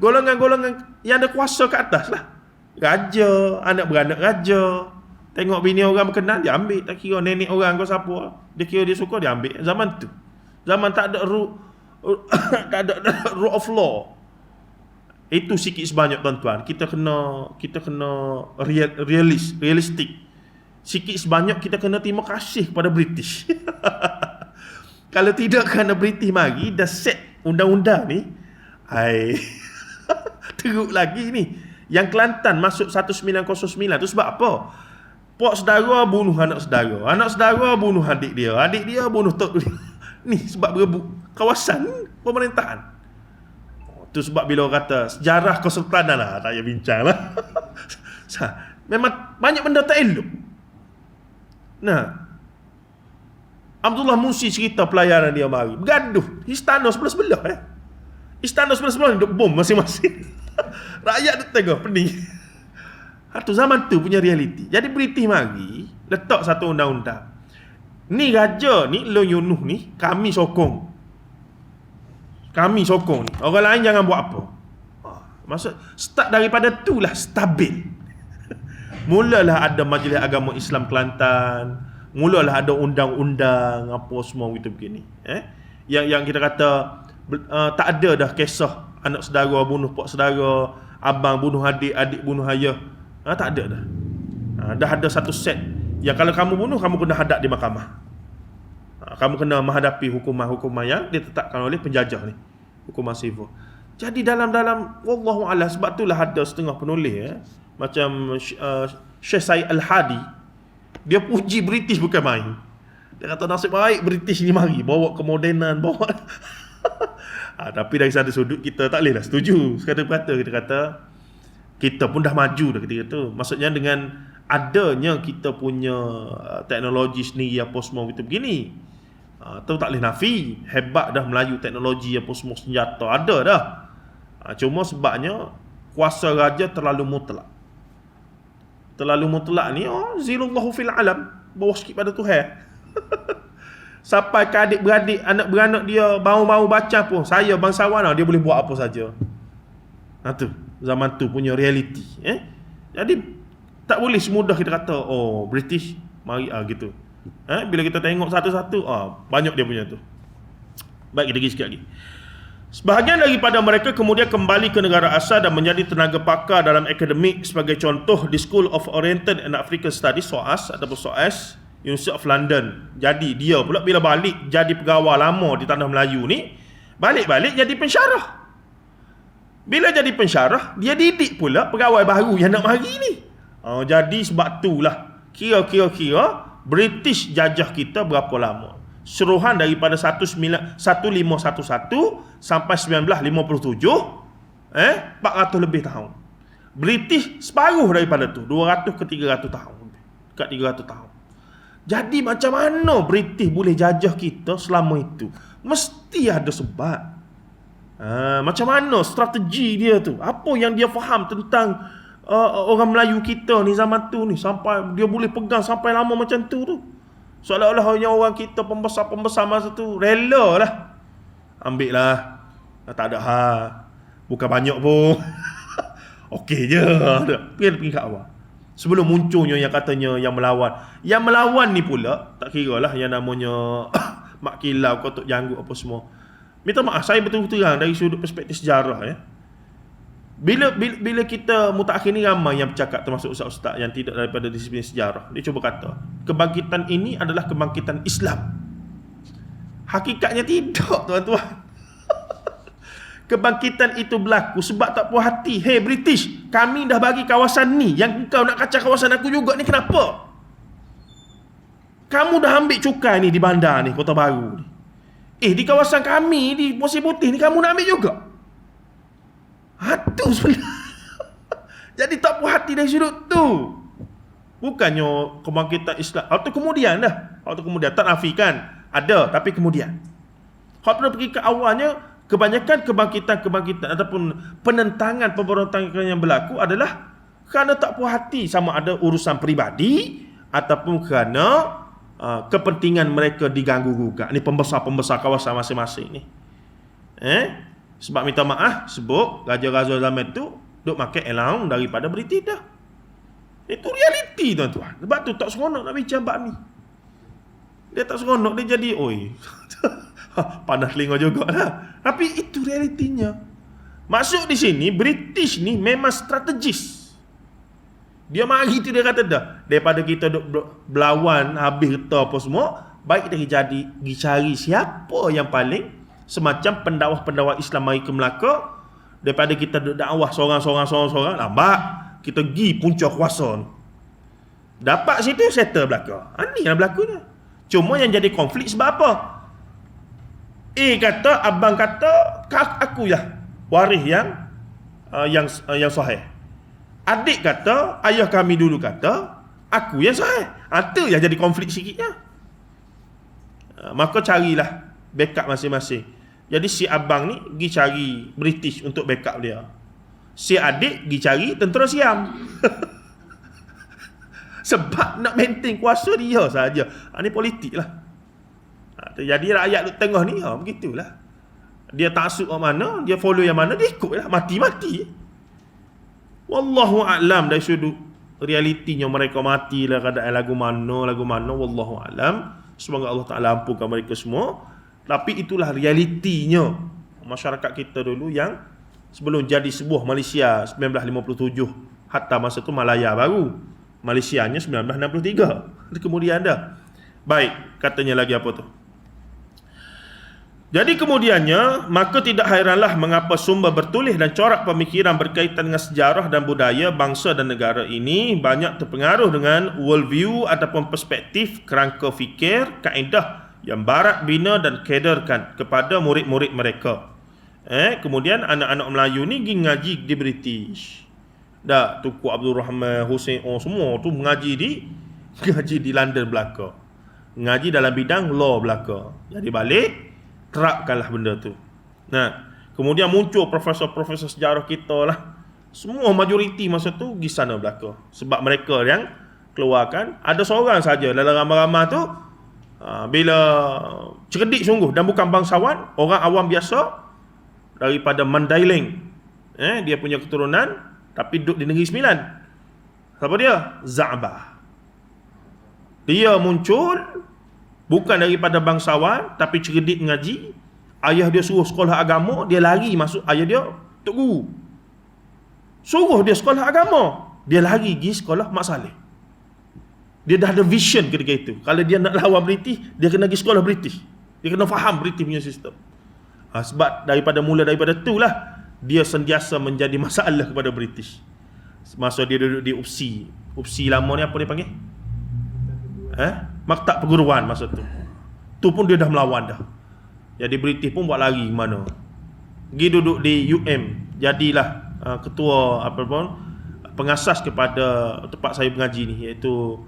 A: golongan-golongan yang ada kuasa kat atas lah. Raja, anak beranak raja. Tengok bini orang berkenan, dia ambil. Tak kira nenek orang ke siapa, dia kira dia suka, dia ambil. Zaman tu, zaman tak ada tak ada rule of law. Itu sikit sebanyak tuan-tuan, kita kena realistik. Sikit sebanyak kita kena terima kasih kepada British. Kalau tidak, kerana British mari dah set undang-undang ni, teruk lagi ni. Yang Kelantan masuk 1909 tu sebab apa? Pak saudara bunuh anak saudara bunuh adik dia bunuh tok dia. Ni sebab berebut kawasan pemerintahan. Tu sebab bila orang kata sejarah kesultanan lah, tak payah bincang lah. Memang banyak benda tak elok. Abdullah Musi cerita pelayaran dia mari bergaduh istana sebelah-sebelah. Istana sebelah-sebelah duduk bom masing-masing. Rakyat duduk tengok pening. Itu zaman tu punya realiti. Jadi British mari letak satu undang-undang. Ni raja ni, Long Yunuh ni, kami sokong ni. Orang lain jangan buat apa. Maksud start daripada tu lah stabil. Mulalah ada Majlis Agama Islam Kelantan, mulalah ada undang-undang apa semua gitu begini. Yang kita kata tak ada dah kisah anak saudara bunuh pak saudara, abang bunuh adik, adik bunuh ayah. Tak ada dah. Dah ada satu set yang kalau kamu bunuh, kamu kena hadap di mahkamah. Kamu kena menghadapi hukuman-hukuman yang ditetapkan oleh penjajah ni, hukuman civil. Jadi dalam wallahu a'lam, sebab itulah ada setengah penulis macam Syekh Said Al-Hadi, dia puji British bukan main. Dia kata nasib baik British ni mari bawa kemodenan, bawa tapi dari satu sudut kita tak boleh lah setuju sekata-kata. Kita kata kita pun dah maju dah ketika tu. Maksudnya dengan adanya kita punya teknologi sendiri apa semua gitu begini, tu tak boleh nafi hebat dah Melayu, teknologi apa semua, senjata ada dah. Cuma sebabnya kuasa raja terlalu mutlak. Terlalu mutlak ni zilullahu fil alam, bawah sikit pada Tuhan. Sampai ke adik-beradik, anak beranak dia mau baca pun, saya bangsawan dia boleh buat apa saja. Tu zaman tu punya reality. Jadi tak boleh semudah kita kata oh British mari gitu. Bila kita tengok satu-satu banyak dia punya tu. Baik, kita pergi sikit lagi. Sebahagian daripada mereka kemudian kembali ke negara asal dan menjadi tenaga pakar dalam akademik, sebagai contoh di School of Oriental and African Studies SOAS ataupun SOAS, University of London. Jadi dia pula bila balik jadi pegawai lama di tanah Melayu ni, balik-balik jadi pensyarah. Bila jadi pensyarah, dia didik pula pegawai baru yang nak mari ni. Jadi sebab itulah kira-kira British jajah kita berapa lama? Suruhan daripada 1511 sampai 1957, 400 lebih tahun. British separuh daripada tu, 200 ke 300 tahun. Dekat 300 tahun. Jadi macam mana British boleh jajah kita selama itu? Mesti ada sebab. Macam mana strategi dia tu? Apa yang dia faham tentang orang Melayu kita ni zaman tu ni, sampai dia boleh pegang sampai lama macam tu. Seolah-olah orang kita pembesar-pembesar masa tu rela lah. Ambil lah. Tak ada hal. Bukan banyak pun. Okey je. Pergi kat awal. Sebelum munculnya yang katanya yang melawan. Yang melawan ni pula, tak kira lah yang namanya Mak Kilau, Kotok Janggut apa semua. Minta maaf, saya betul-betul terang dari sudut perspektif sejarah. Bila kita mutakhir ni ramai yang bercakap, termasuk ustaz-ustaz yang tidak daripada disiplin sejarah. Dia cuba kata, kebangkitan ini adalah kebangkitan Islam. Hakikatnya tidak, tuan-tuan. Kebangkitan itu berlaku sebab tak puas hati. Hey British, kami dah bagi kawasan ni, yang kau nak kacau kawasan aku juga ni, kenapa? Kamu dah ambil cukai ni di bandar ni, Kota Baru ni. Di kawasan kami, di Pasir Putih ni, kamu nak ambil juga? Itu sebenarnya. Jadi tak puas hati dari sudut tu. Bukannya kebangkitan Islam. Waktu kemudian tak nafikan. Ada, tapi kemudian. Kalau pergi ke awalnya, kebanyakan kebangkitan ataupun penentangan pemberontakan yang berlaku adalah kerana tak puas hati, sama ada urusan peribadi ataupun kerana kepentingan mereka diganggu-gugat. Ni pembesar-pembesar kawasan masing-masing ni. Sebab minta maaf, sebut raja-raja zaman tu duk makan allowance daripada British dah. Itu realiti, tuan-tuan. Sebab tu tak seronok nak bincang bab ni. Dia tak seronok, dia jadi panas telinga jugalah. Tapi itu realitinya. Maksud di sini, British ni memang strategis. Dia mari tu dia kata dah, daripada kita duk berlawan habis kita apa semua, baik kita pergi cari siapa yang paling semacam pendakwa-pendakwa Islam mari ke Melaka, daripada kita duk dakwah seorang-seorang, lambat kita pergi punca kuasa. Dapat situ settle belaka. Ni yang berlakunya. Cuma yang jadi konflik sebab apa? Kata, abang kata, aku lah waris yang sahih. Adik kata, ayah kami dulu kata, aku yang sahih. Itu yang jadi konflik sikitnya. Maka carilah backup masing-masing. Jadi si abang ni pergi cari British untuk backup dia. Si adik pergi cari tentera Siam. Sebab nak maintain kuasa dia saja. Ini politik lah. Jadi rakyat di tengah ni begitulah. Dia taksub ke mana, dia follow yang mana, dia ikut lah. Mati-mati. Wallahu a'lam, dari sudut realitinya mereka mati lah keadaan lagu mana, wallahu a'lam. Semoga Allah Ta'ala ampunkan mereka semua. Tapi itulah realitinya masyarakat kita dulu yang sebelum jadi sebuah Malaysia 1957, hatta masa tu Malaya baru, Malaysianya 1963. Kemudian dah. Baik, katanya lagi apa tu? Jadi kemudiannya, maka tidak hairanlah mengapa sumber bertulis dan corak pemikiran berkaitan dengan sejarah dan budaya bangsa dan negara ini banyak terpengaruh dengan worldview ataupun perspektif kerangka fikir, kaedah yang Barat bina dan kaderkan kepada murid-murid mereka. Kemudian anak-anak Melayu ni pergi ngaji di British. Dah, Tuku Abdul Rahman, Hussein, semua tu mengaji di London belaka. Ngaji dalam bidang law belaka. Jadi balik, terapkanlah benda tu. Nah, kemudian muncul profesor-profesor sejarah kita lah. Semua majoriti masa tu pergi sana belaka. Sebab mereka yang keluarkan, ada seorang saja dalam ramai-ramai tu Bila cerdik sungguh dan bukan bangsawan, orang awam biasa daripada Mandailing. Dia punya keturunan tapi duduk di Negeri Sembilan. Siapa dia? Za'bah. Dia muncul bukan daripada bangsawan tapi cerdik mengaji. Ayah dia suruh sekolah agama, dia lari masuk ayah dia tok guru. Suruh dia sekolah agama, dia lari pergi sekolah Mak Saleh. Dia dah ada vision ketika itu. Kalau dia nak lawan British, dia kena pergi sekolah British. Dia kena faham British punya sistem. Sebab daripada itulah dia sentiasa menjadi masalah kepada British. Masa dia duduk di UPSI. UPSI lama ni apa dia panggil? Maktab Perguruan masa tu. Tu pun dia dah melawan dah. Jadi British pun buat lari mana. Pergi duduk di jadilah ketua pengasas kepada tempat saya mengaji ni, iaitu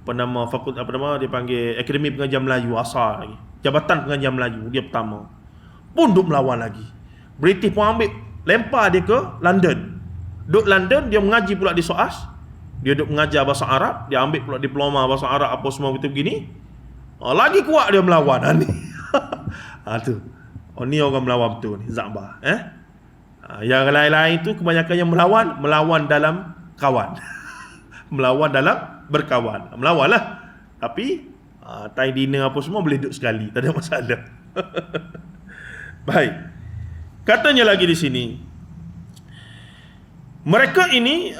A: dia panggil Akademi Pengajian Melayu asal lagi. Jabatan Pengajian Melayu dia pertama. Pun duk melawan lagi. British pun lempar dia ke London. Duk London dia mengaji pula di SOAS. Dia duk mengajar bahasa Arab, dia ambil pula diploma bahasa Arab apa semua gitu begini. Lagi kuat dia melawan ni. Tu. Ni orang melawan betul ni, Za'bah. Yang lain-lain tu kebanyakannya melawan dalam kawan. Melawan dalam berkawan. Melawanlah. Tapi time dinner apa semua boleh duduk sekali, tak ada masalah. Baik. Katanya lagi di sini, mereka ini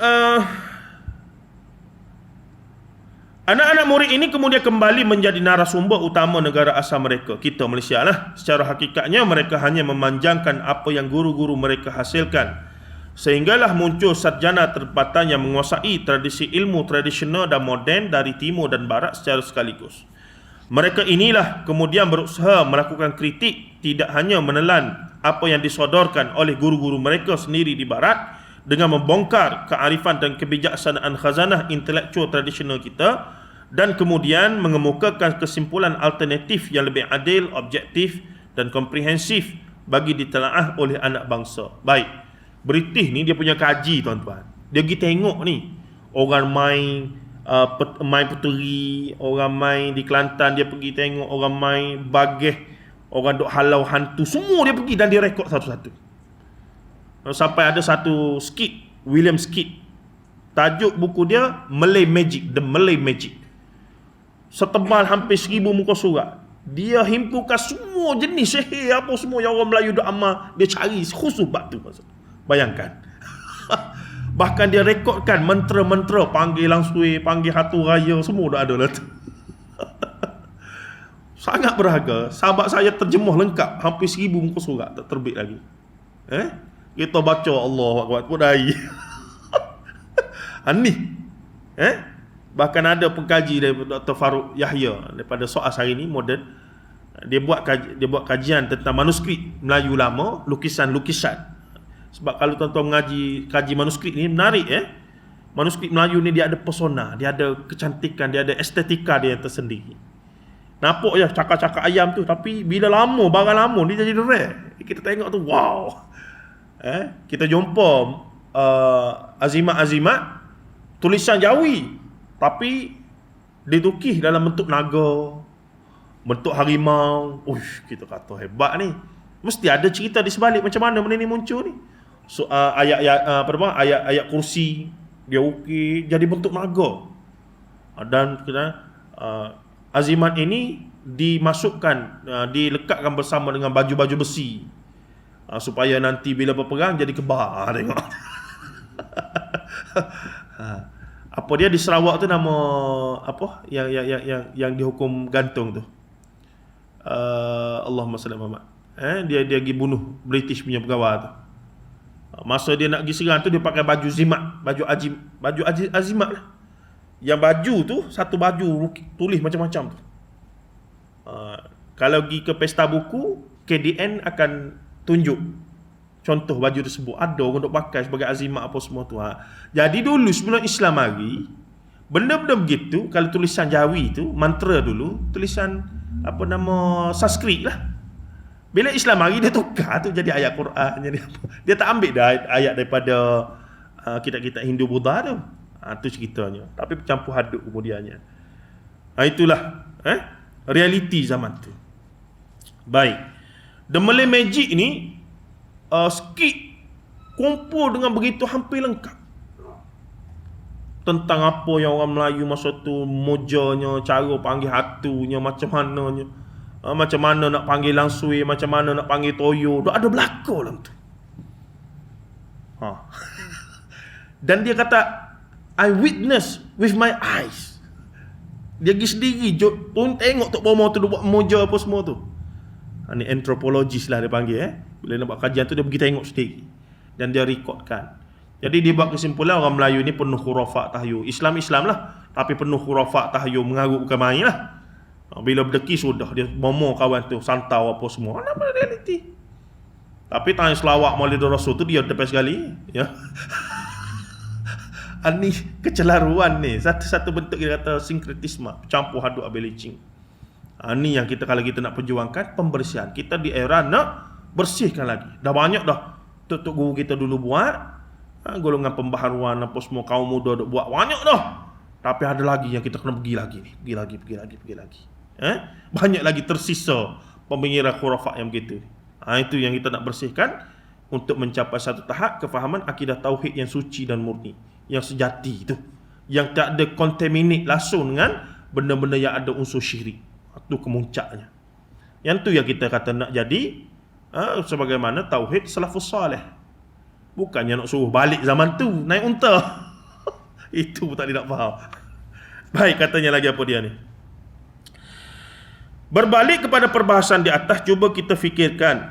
A: anak-anak murid ini kemudian kembali menjadi narasumber utama negara asal mereka, kita Malaysia lah. Secara hakikatnya mereka hanya memanjangkan apa yang guru-guru mereka hasilkan, sehinggalah muncul sarjana tempatan yang menguasai tradisi ilmu tradisional dan moden dari timur dan barat secara sekaligus. Mereka inilah kemudian berusaha melakukan kritik, tidak hanya menelan apa yang disodorkan oleh guru-guru mereka sendiri di barat, dengan membongkar kearifan dan kebijaksanaan khazanah intelektual tradisional kita, dan kemudian mengemukakan kesimpulan alternatif yang lebih adil, objektif dan komprehensif bagi ditelaah oleh anak bangsa. Baik, British ni dia punya kaji tuan-tuan. Dia pergi tengok ni orang main puteri, orang main di Kelantan, dia pergi tengok orang main bageh, orang duk halau hantu, semua dia pergi dan dia rekod satu-satu. Sampai ada satu skit, William Skit, tajuk buku dia Malay Magic, The Malay Magic. Setebal hampir 1000 muka surat. Dia himpunkan semua jenis sihir apa semua yang orang Melayu duk amal, dia cari khusus batu. Bayangkan. Bahkan dia rekodkan mentera-mentera, panggil langsui, panggil hatu raya, semua dah ada lah tu. Sangat berharga. Sahabat saya terjemah lengkap, hampir 1000 muka surat, tak terbit lagi. Kita baca Allah Akbar pun dah ni. Bahkan ada pengkaji daripada Dr. Farouk Yahya daripada SOAS hari ni moden, dia buat kajian tentang manuskrip Melayu lama, lukisan-lukisan. Sebab kalau tuan-tuan kaji manuskrip ni menarik. Manuskrip Melayu ni dia ada pesona, dia ada kecantikan, dia ada estetika dia yang tersendiri. Nampak je cakar-cakar ayam tu, tapi bila lama, barang lama ni jadi rare. Kita tengok tu, wow. Kita jumpa azimat-azimat tulisan Jawi, tapi ditukih dalam bentuk naga, bentuk harimau. Kita kata hebat ni. Mesti ada cerita di sebalik macam mana benda ni muncul ni. So, ayat kursi dia ukir jadi bentuk naga. Dan azimat ini dimasukkan, dilekatkan bersama dengan baju-baju besi, supaya nanti bila berperang jadi kebal. Tengok. Apa dia di Sarawak tu nama apa yang dihukum gantung tu? Allahumma salli Muhammad. Dia pergi bunuh British punya pegawai tu. Masa dia nak pergi serang tu dia pakai baju zimat, baju azimat lah. Yang baju tu satu baju tulis macam-macam tu. Kalau pergi ke pesta buku, KDN akan tunjuk contoh baju tersebut, ada orang duk pakai sebagai azimat apa semua tu. Jadi dulu sebelum Islam hari, benda-benda begitu, kalau tulisan Jawi tu, mantra dulu, tulisan Sanskrit lah. Bila Islam hari dia tukar tu jadi ayat Quran, jadi apa? Dia tak ambil dah ayat daripada kitab-kitab Hindu Buddha tu. Tu ceritanya. Tapi bercampur aduk kemudiannya. Itulah realiti zaman tu. Baik. The Malay Magic ni sikit kumpul dengan begitu hampir lengkap tentang apa yang orang Melayu masa tu, mojanya, cara panggil hatunya, macam mananya, macam mana nak panggil langsui, macam mana nak panggil toyo, dah ada belaka dalam tu. Dan dia kata, I witness with my eyes. Dia pergi sendiri, pun tengok Tok Bomo tu dia buat moja apa semua tu. Ni antropologis lah dia panggil. Bila nak buat kajian tu dia pergi tengok sendiri dan dia rekodkan. Jadi dia buat kesimpulan orang Melayu ni penuh khurafat tahayul. Islam lah, tapi penuh khurafat tahayul, mengarut bukan main lah. Bila berdeki sudah dia bomo kawan tu, santau apa semua. Apa realiti? Tapi tanya selawat Maulid Rasul tu dia tepi sekali, ya. Ni kecelaruan ni. Satu bentuk kita kata sinkretisme, campur aduk abelicing. Ni yang kita, kalau kita nak perjuangkan pembersihan. Kita di era nak bersihkan lagi. Dah banyak dah tok guru kita dulu buat. Golongan pembaharuan apa semua, kaum muda duk buat banyak dah. Tapi ada lagi yang kita kena pergi lagi ni. Pergi lagi. Banyak lagi tersisa pemikiran khurafat yang begitu. Itu yang kita nak bersihkan untuk mencapai satu tahap kefahaman akidah tauhid yang suci dan murni, yang sejati itu, yang tak ada contaminate langsung dengan benda-benda yang ada unsur syirik. Itu kemuncaknya. Yang tu yang kita kata nak jadi sebagaimana tauhid salafus salih. Bukannya nak suruh balik zaman tu, naik unta. Itu pun tak nak faham. Baik, katanya lagi apa dia ni. Berbalik kepada perbahasan di atas, cuba kita fikirkan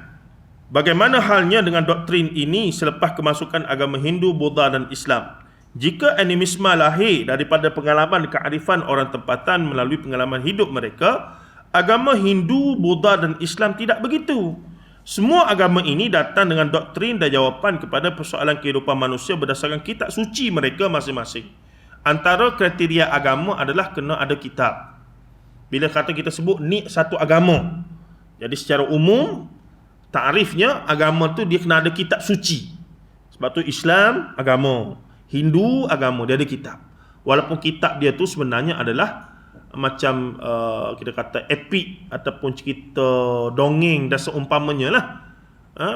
A: bagaimana halnya dengan doktrin ini selepas kemasukan agama Hindu, Buddha dan Islam. Jika animisme lahir daripada pengalaman kearifan orang tempatan melalui pengalaman hidup mereka, agama Hindu, Buddha dan Islam tidak begitu. Semua agama ini datang dengan doktrin dan jawapan kepada persoalan kehidupan manusia berdasarkan kitab suci mereka masing-masing. Antara kriteria agama adalah kena ada kitab. Bila kata kita sebut ni satu agama, jadi secara umum takrifnya agama tu dia kena ada kitab suci. Sebab tu Islam agama, Hindu agama, dia ada kitab. Walaupun kitab dia tu sebenarnya adalah macam kita kata epik ataupun cerita dongeng dan seumpamanya lah,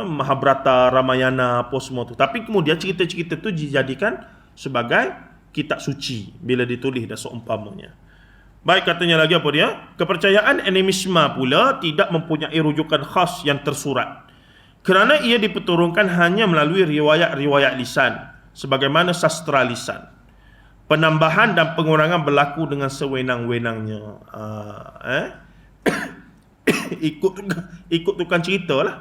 A: Mahabharata, Ramayana apa semua tu. Tapi kemudian cerita-cerita tu dijadikan sebagai kitab suci bila ditulis dan seumpamanya. Baik, katanya lagi apa dia? Kepercayaan animisme pula tidak mempunyai rujukan khas yang tersurat, kerana ia diperturunkan hanya melalui riwayat-riwayat lisan sebagaimana sastra lisan. Penambahan dan pengurangan berlaku dengan sewenang-wenangnya. Ikut tukang cerita lah.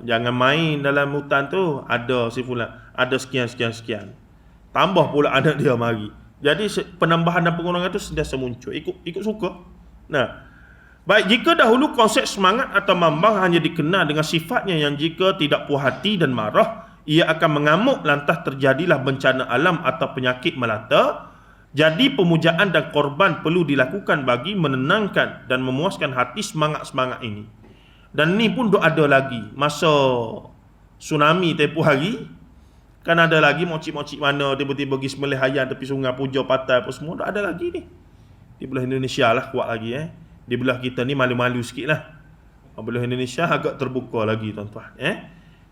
A: Jangan main dalam hutan tu, ada si fulan, ada sekian. Tambah pula anak dia mari. Jadi penambahan dan pengurangan tu sentiasa muncul. Ikut suka. Nah, baik, jika dahulu konsep semangat atau mambang hanya dikenal dengan sifatnya yang jika tidak puas hati dan marah, ia akan mengamuk lantas terjadilah bencana alam atau penyakit melata. Jadi pemujaan dan korban perlu dilakukan bagi menenangkan dan memuaskan hati semangat-semangat ini. Dan ni pun ada lagi. Masa tsunami tempoh hari, kan ada lagi mocik-mocik mana tiba-tiba pergi sembelih ayam tepi sungai, puja patai apa semua, ada lagi ni. Di belah Indonesia lah kuat lagi. Di belah kita ni malu-malu sikit lah. Belah Indonesia agak terbuka lagi tuan-tuan.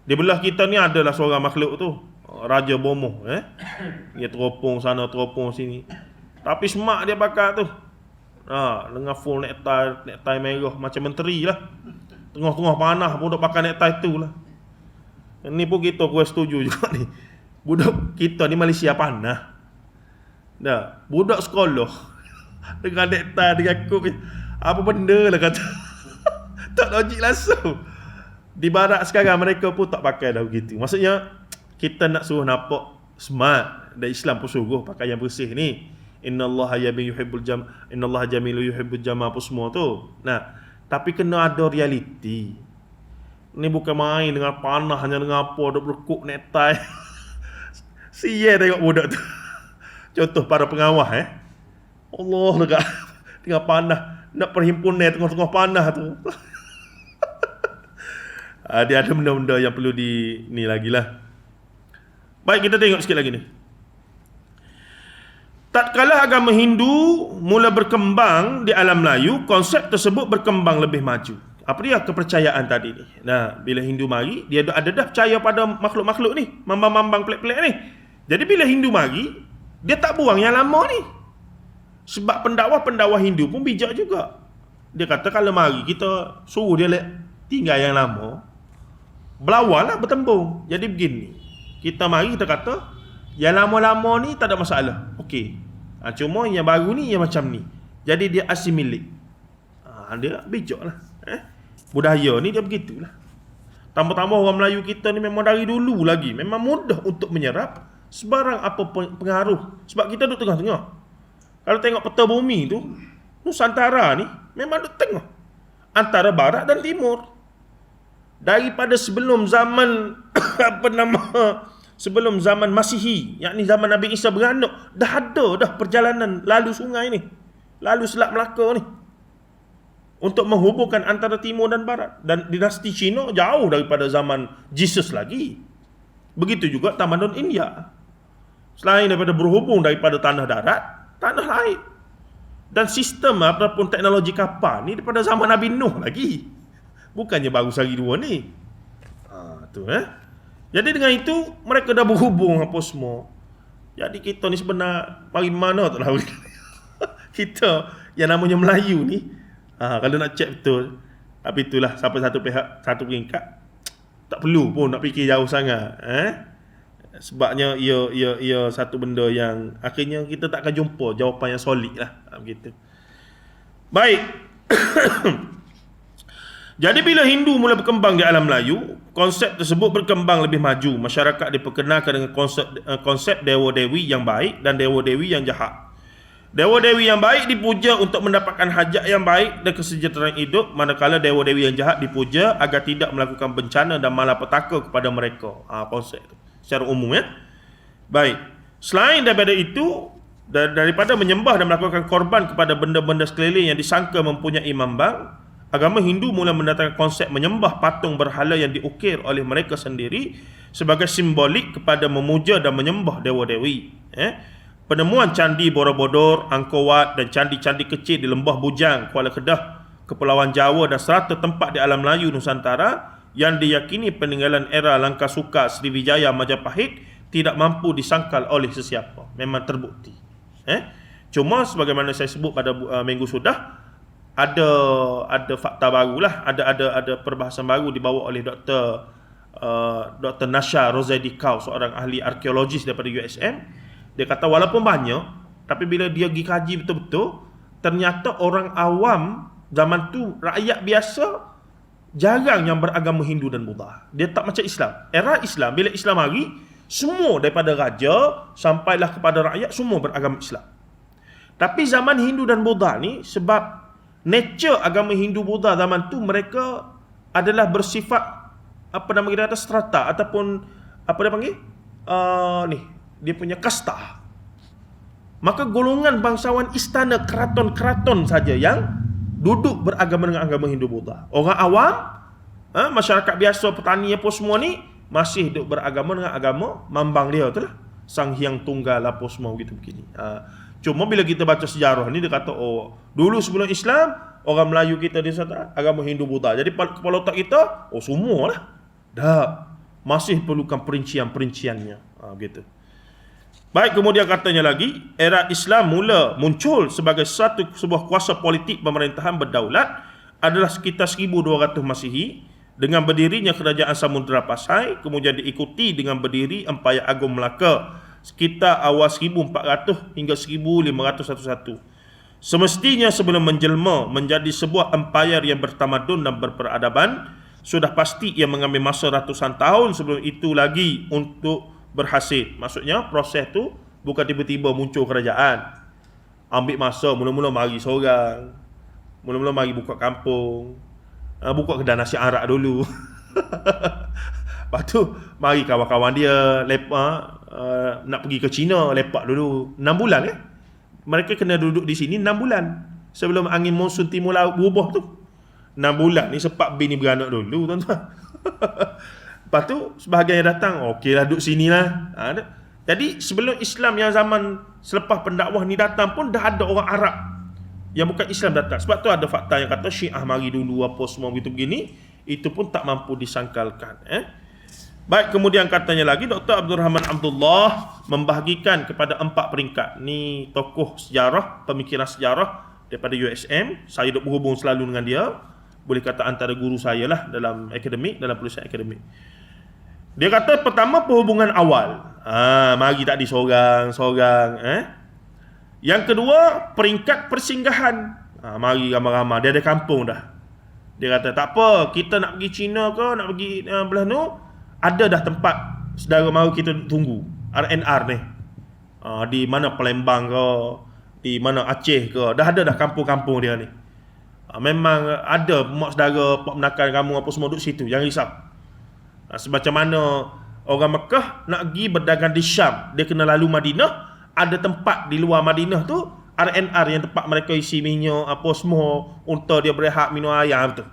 A: Di belah kita ni adalah seorang makhluk tu, Raja Bomo. Dia teropong sana, teropong sini. Tapi semak dia bakar tu. Dengan full necktie merah macam menteri lah. Tengah-tengah panah pun duk pakai necktie tu lah. Ni pun kita gua setuju juga ni. Budak kita ni Malaysia panah. Dah, budak sekolah dengan necktie, dengan kop, apa benda lah kata. Tak logik langsung. Di barat sekarang mereka pun tak pakai dah begitu. Maksudnya kita nak suruh nampak smart, dan Islam pun suruh pakai yang bersih ni. Innallaha yuhibbul jam, innallaha jamilu yuhibbul jama apa semua tu. Nah, tapi kena ada realiti. Ni bukan main dengan panah hanya dengan apa duk berkuk necktie. Sial tengok budak tu. Contoh para pengawal Allah dekat tengah panah, nak perhimpunan tengah-tengah panah tu. Dia ada benda-benda yang perlu ni lagi lah. Baik, kita tengok sikit lagi ni. Tatkala agama Hindu mula berkembang di alam Melayu, konsep tersebut berkembang lebih maju. Apa dia kepercayaan tadi ni? Nah, bila Hindu mari, dia ada dah percaya pada makhluk-makhluk ni, mambang-mambang pelik-pelik ni. Jadi bila Hindu mari, dia tak buang yang lama ni. Sebab pendakwah-pendakwah Hindu pun bijak juga. Dia kata kalau mari kita suruh dia tinggal yang lama, berlawanlah bertembung. Jadi begini, kita mari kita kata yang lama-lama ni tak ada masalah. Okey. Cuma yang baru ni yang macam ni. Jadi dia assimilate. Dia bijaklah. Budaya ni dia begitulah. Tambah-tambah orang Melayu kita ni memang dari dulu lagi memang mudah untuk menyerap sebarang apa pengaruh. Sebab kita duduk tengah-tengah. Kalau tengok peta bumi tu, Nusantara ni memang duduk tengah. Antara barat dan timur. Daripada sebelum zaman sebelum zaman Masihi, yakni zaman Nabi Isa beranak, dah ada dah perjalanan lalu sungai ni, lalu Selat Melaka ni, untuk menghubungkan antara timur dan barat. Dan dinasti Cina jauh daripada zaman Jesus lagi. Begitu juga tamadun India. Selain daripada berhubung daripada tanah darat, tanah laut. Dan sistem ataupun teknologi kapal ni daripada zaman Nabi Nuh lagi. Bukannya baru sehari dua ni. Jadi dengan itu mereka dah berhubung apa semua. Jadi kita ni sebenar mari mana tak tahu. Kita yang namanya Melayu ni, kalau nak cek betul, tapi itulah sampai satu pihak, satu peringkat, tak perlu pun nak fikir jauh sangat. Sebabnya ia satu benda yang akhirnya kita tak akan jumpa jawapan yang solid lah. Begitu. Baik. Jadi bila Hindu mula berkembang di alam Melayu, konsep tersebut berkembang lebih maju. Masyarakat diperkenalkan dengan konsep dewa-dewi yang baik dan dewa-dewi yang jahat. Dewa-dewi yang baik dipuja untuk mendapatkan hajat yang baik dan kesejahteraan hidup, manakala dewa-dewi yang jahat dipuja agar tidak melakukan bencana dan malapetaka kepada mereka. Konsep itu secara umum ya. Baik. Selain daripada itu, daripada menyembah dan melakukan korban kepada benda-benda sekeliling yang disangka mempunyai mambang, agama Hindu mula mendatangkan konsep menyembah patung berhala yang diukir oleh mereka sendiri sebagai simbolik kepada memuja dan menyembah dewa-dewi. Penemuan candi Borobudur, Angkor Wat dan candi-candi kecil di Lembah Bujang, Kuala Kedah, Kepulauan Jawa dan serata tempat di alam Melayu Nusantara yang diyakini peninggalan era Langkasuka, Sriwijaya, Majapahit tidak mampu disangkal oleh sesiapa. Memang terbukti. Cuma sebagaimana saya sebut pada minggu sudah, ada fakta barulah, ada perbahasan baru dibawa oleh Dr. Nasha Rosadi Kau, seorang ahli arkeologis daripada USM. Dia kata walaupun banyak, tapi bila dia pergi kaji betul-betul, ternyata orang awam zaman tu, rakyat biasa, jarang yang beragama Hindu dan Buddha. Dia tak macam Islam. Era Islam, bila Islam hari, semua daripada raja sampailah kepada rakyat, semua beragama Islam. Tapi zaman Hindu dan Buddha ni, sebab nature agama Hindu Buddha zaman tu, mereka adalah bersifat kita kata strata ataupun apa dia panggil dia punya kasta. Maka golongan bangsawan istana, keraton-keraton saja yang duduk beragama dengan agama Hindu Buddha. Orang awam, masyarakat biasa, petani apa semua ni masih duduk beragama dengan agama mambang dia tu lah, Sang Hyang Tunggal apa semua begini. Cuma bila kita baca sejarah ni, dia kata dulu sebelum Islam, orang Melayu kita di sana agama Hindu Buddha. Jadi kepala otak kita, semualah. Dah, masih perlukan perincian-perinciannya. Gitu. Baik, kemudian katanya lagi, era Islam mula muncul sebagai sebuah kuasa politik pemerintahan berdaulat adalah sekitar 1200 Masihi dengan berdirinya Kerajaan Samudra Pasai, kemudian diikuti dengan berdiri Empayar Agung Melaka sekitar awal 1400 hingga 1511. Semestinya sebelum menjelma menjadi sebuah empayar yang bertamadun dan berperadaban, sudah pasti ia mengambil masa ratusan tahun sebelum itu lagi untuk berhasil. Maksudnya proses tu bukan tiba-tiba muncul kerajaan. Ambil masa, mula-mula mari seorang, mula-mula mari buka kampung, buka kedai nasi arak dulu. Lepas tu mari kawan-kawan dia nak pergi ke China, lepak dulu 6 bulan Mereka kena duduk di sini 6 bulan sebelum angin monsun timur laut berubah tu. 6 bulan ni sepak bini beranak dulu, tuan-tuan. Lepas tu sebahagian yang datang, okeylah duduk sini lah. Jadi sebelum Islam yang zaman selepas pendakwah ni datang pun dah ada orang Arab yang bukan Islam datang. Sebab tu ada fakta yang kata Syiah mari dulu apa semua begitu begini, itu pun tak mampu disangkalkan. Baik, kemudian katanya lagi Dr. Abdul Rahman Abdullah membahagikan kepada 4 peringkat. Ni tokoh sejarah, pemikiran sejarah daripada USM. Saya duk berhubung selalu dengan dia. Boleh kata antara guru saya lah dalam akademik, dalam penulisan akademik. Dia kata pertama perhubungan awal. Mari tak disorang-sorang. Yang kedua peringkat persinggahan. Mari ramai-ramai. Dia ada kampung dah. Dia kata tak apa, kita nak pergi China ke, nak pergi belah tu, ada dah tempat saudara mari kita tunggu. RNR ni. Di mana Palembang ke, di mana Aceh ke, dah ada dah kampung-kampung dia ni. Memang ada mak saudara, pak menakan kamu apa semua duduk situ, jangan risau. Sebab mana orang Mekah nak pergi berdagang di Syam, dia kena lalu Madinah, ada tempat di luar Madinah tu RNR yang tempat mereka isi minyak apa semua, unta dia berehat minum air tu.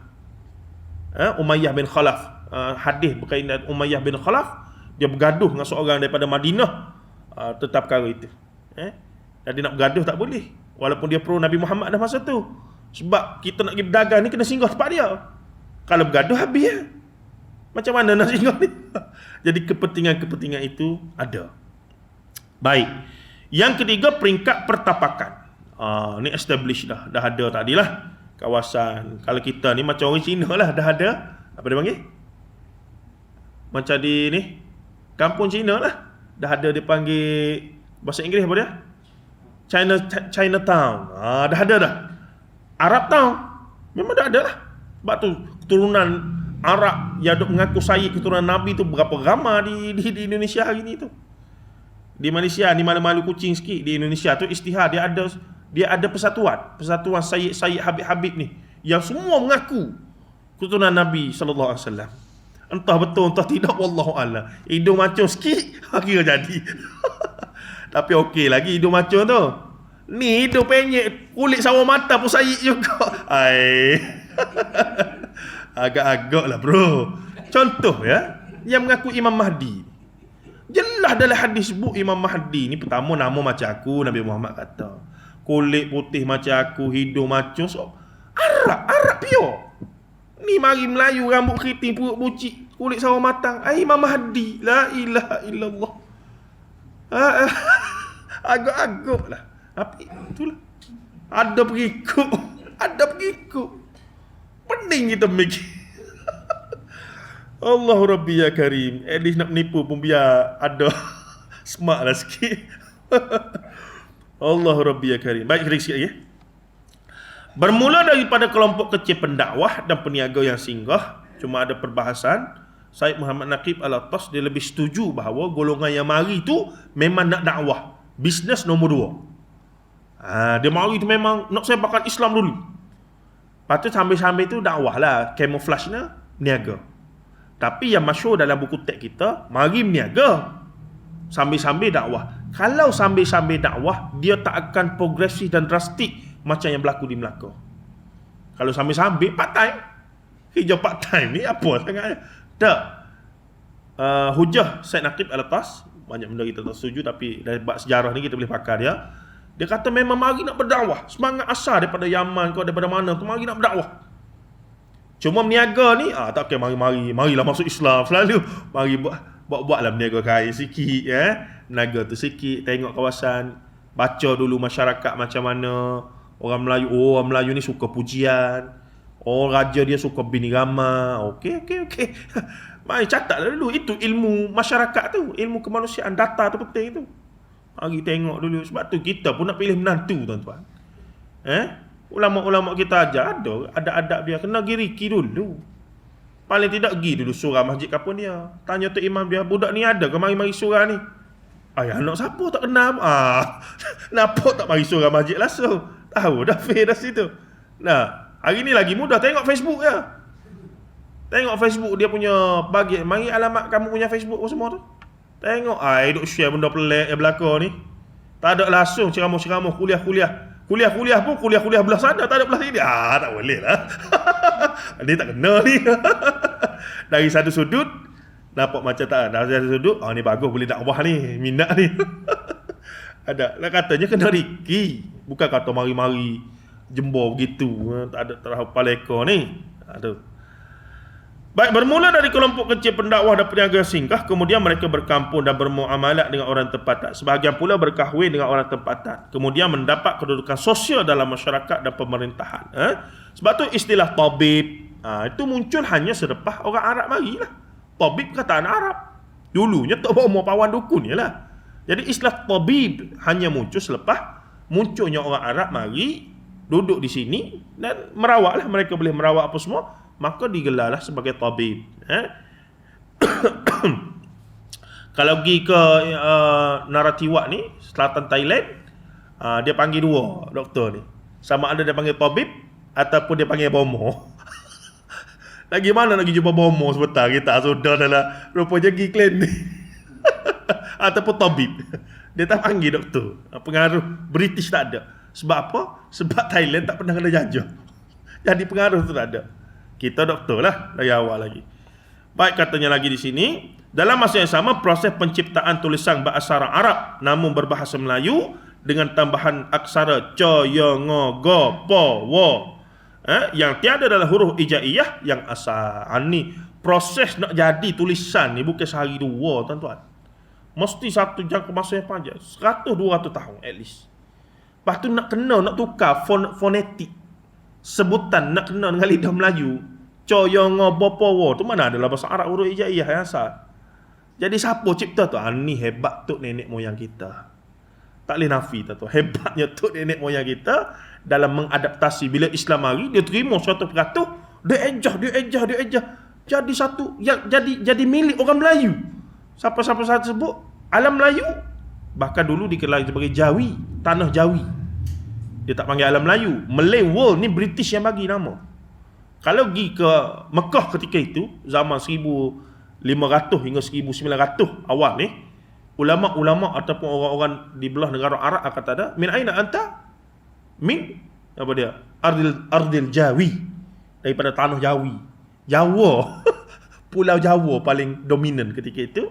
A: Umayyah bin Khalaf, hadis berkaitan Umayyah bin Khalaf, dia bergaduh dengan seorang daripada Madinah tentang perkara itu. Jadi nak bergaduh tak boleh, walaupun dia pro Nabi Muhammad dah masa tu. Sebab kita nak pergi berdagang ni kena singgah tempat dia. Kalau bergaduh habis ya. Macam mana nak singgah ni? Jadi kepentingan-kepentingan itu ada. Baik. Yang ketiga peringkat pertapakan. Ni establish dah ada tadilah kawasan. Kalau kita ni macam orang Cina lah, dah ada apa dia panggil? Macam di ni kampung Cina lah, dah ada dia panggil bahasa Inggeris apa dia? Chinatown. Dah ada dah. Arab Town memang dah ada lah. Sebab tu keturunan Arab yang duk mengaku saya keturunan Nabi tu berapa ramai di Indonesia hari ni tu. Di Malaysia ni malu-malu kucing sikit. Di Indonesia tu Istihad dia ada persatuan Sayyid Habib ni yang semua mengaku keturunan Nabi sallallahu alaihi wasallam. Entah betul entah tidak, wallahu a'lam. Hidung macam sikit kira jadi. Tapi okey lagi hidung macam tu. Ni hidung penyek, kulit sawo mata pun Sayyid juga. Agak-agak lah bro. Contoh ya, yang mengaku Imam Mahdi. Jelas dalam hadis sebut Imam Mahdi ni pertama nama macam aku, Nabi Muhammad kata. Kulit putih macam aku, hidung macam Arab pure. Ni mari Melayu, rambut keriting, perut bucik, kulit sawo matang. Imam Mahdi. La ilaha illallah. Agak-agak lah. Tapi itulah. Ada pengikut. Pening kita mikir. Allah Rabbi ya Karim. At least nak menipu pun biar ada smart lah sikit. Allah Rabbi ya Karim. Baik, sikit lagi. Bermula daripada kelompok kecil pendakwah dan peniaga yang singgah, cuma ada perbahasan. Syed Muhammad Naqib Al-Attas dia lebih setuju bahawa golongan yang mari tu memang nak dakwah. Bisnes nombor 2. Dia mari tu memang nak sebarkan Islam dulu. Lepas tu sambil-sambil tu dakwah lah. Camouflage-nya niaga. Tapi yang masyhur dalam buku teks kita, mari berniaga sambil-sambil dakwah. Kalau sambil-sambil dakwah, dia tak akan progresif dan drastik macam yang berlaku di Melaka. Kalau sambil-sambil part time, hijau part time ni apa sangatnya? Tak. Hujah Syed Naqib Al-Attas, banyak benda kita tak setuju, tapi dari bab sejarah ni kita boleh pakai dia. Dia kata memang mari nak berdakwah. Semangat asal daripada Yaman ke daripada mana tu, mari nak berdakwah. Cuma berniaga ni tak okey, marilah masuk Islam selalu. Mari buatlah berniaga kain sikit Berniaga tu sikit, tengok kawasan, baca dulu masyarakat macam mana. Orang Melayu ni suka pujian. Raja dia suka bini ramah. Okey. Mari catatlah dulu. Itu ilmu masyarakat tu, ilmu kemanusiaan, data tu penting tu. Mari tengok dulu. Sebab tu kita pun nak pilih menantu tuan-tuan. Ulama-ulama kita ajar ada adab dia. Kena giriki dulu. Paling tidak pergi dulu surah masjid kapun dia. Tanya tu imam dia, budak ni ada ke mari surah ni? Anak siapa tak kenal? Kenapa tak mari surah masjid langsung? Tahu dah fair dah situ. Nah, hari ni lagi mudah, tengok Facebook ya. Tengok Facebook dia punya bagi, mari alamat kamu punya Facebook apa semua tu. Tengok duk share benda pelik yang berlaku ni. Tak ada langsung ceramah-ceramah, kuliah-kuliah pun kuliah belah sana, tak ada belah sini. Tak boleh lah. Dia tak kena ni. Dari satu sudut Nampak macam tak ada duduk, ni bagus boleh dakwah ni, minat ni. Ada. Lah katanya kena riki, bukan kata mari-mari jembor begitu, tak ada terah paleka ni. Ada. Baik, bermula dari kelompok kecil pendakwah dan peniaga singkah, kemudian mereka berkampung dan bermuamalat dengan orang tempatan. Sebahagian pula berkahwin dengan orang tempatan. Kemudian mendapat kedudukan sosial dalam masyarakat dan pemerintahan. Sebab tu istilah tabib, itu muncul hanya selepas orang Arab marilah. Tabib kataan Arab. Dulunya tak bawa pawan dukun je lah. Jadi istilah tabib hanya muncul selepas munculnya orang Arab mari duduk di sini dan merawatlah, mereka boleh merawat apa semua, maka digelarlah sebagai tabib. Kalau pergi ke Naratiwak ni, selatan Thailand, dia panggil dua doktor ni. Sama ada dia panggil tabib ataupun dia panggil bomo. Lagi mana nak pergi jumpa bomo sebentar, kita sudah adalah rupanya pergi klinik. Ataupun tabib. Dia tak panggil doktor. Pengaruh British tak ada. Sebab apa? Sebab Thailand tak pernah kena jajah. Jadi pengaruh tu tak ada. Kita doktor lah dari awal lagi. Baik, katanya lagi di sini, dalam masa yang sama proses penciptaan tulisan bersara Arab namun berbahasa Melayu dengan tambahan aksara ca, ya, nga, ga, pa, wa, yang tiada dalam huruf hijaiyah yang asal. Ni proses nak jadi tulisan ni bukan sehari dua, tuan-tuan. Mesti satu jangka masa yang panjang, 100-200 tahun at least. Lepas tu nak kena, nak tukar fonetik sebutan, nak kena dengan lidah Melayu. Ca, ya, nga, ba, pa, wa tu mana ada dalam bahasa Arab huruf hijaiyah yang asal. Jadi siapa cipta tu? Ni hebat tok nenek moyang kita. Tak boleh nafi tu. Hebatnya tok nenek moyang kita dalam mengadaptasi. Bila Islam mari, dia terima 100%, dia ejah. Jadi satu, jadi milik orang Melayu. Siapa-siapa sebut alam Melayu, bahkan dulu dikenali sebagai Jawi, tanah Jawi. Dia tak panggil alam Melayu. Malay world ni British yang bagi nama. Kalau pergi ke Mekah ketika itu, zaman 1500 hingga 1900 awal ni, ulama-ulama ataupun orang-orang di belah negara Arab akan ada, min aina anta? Min apa dia? Ardil Jawi, daripada tanah Jawi. Jawa. Pulau Jawa paling dominan ketika itu,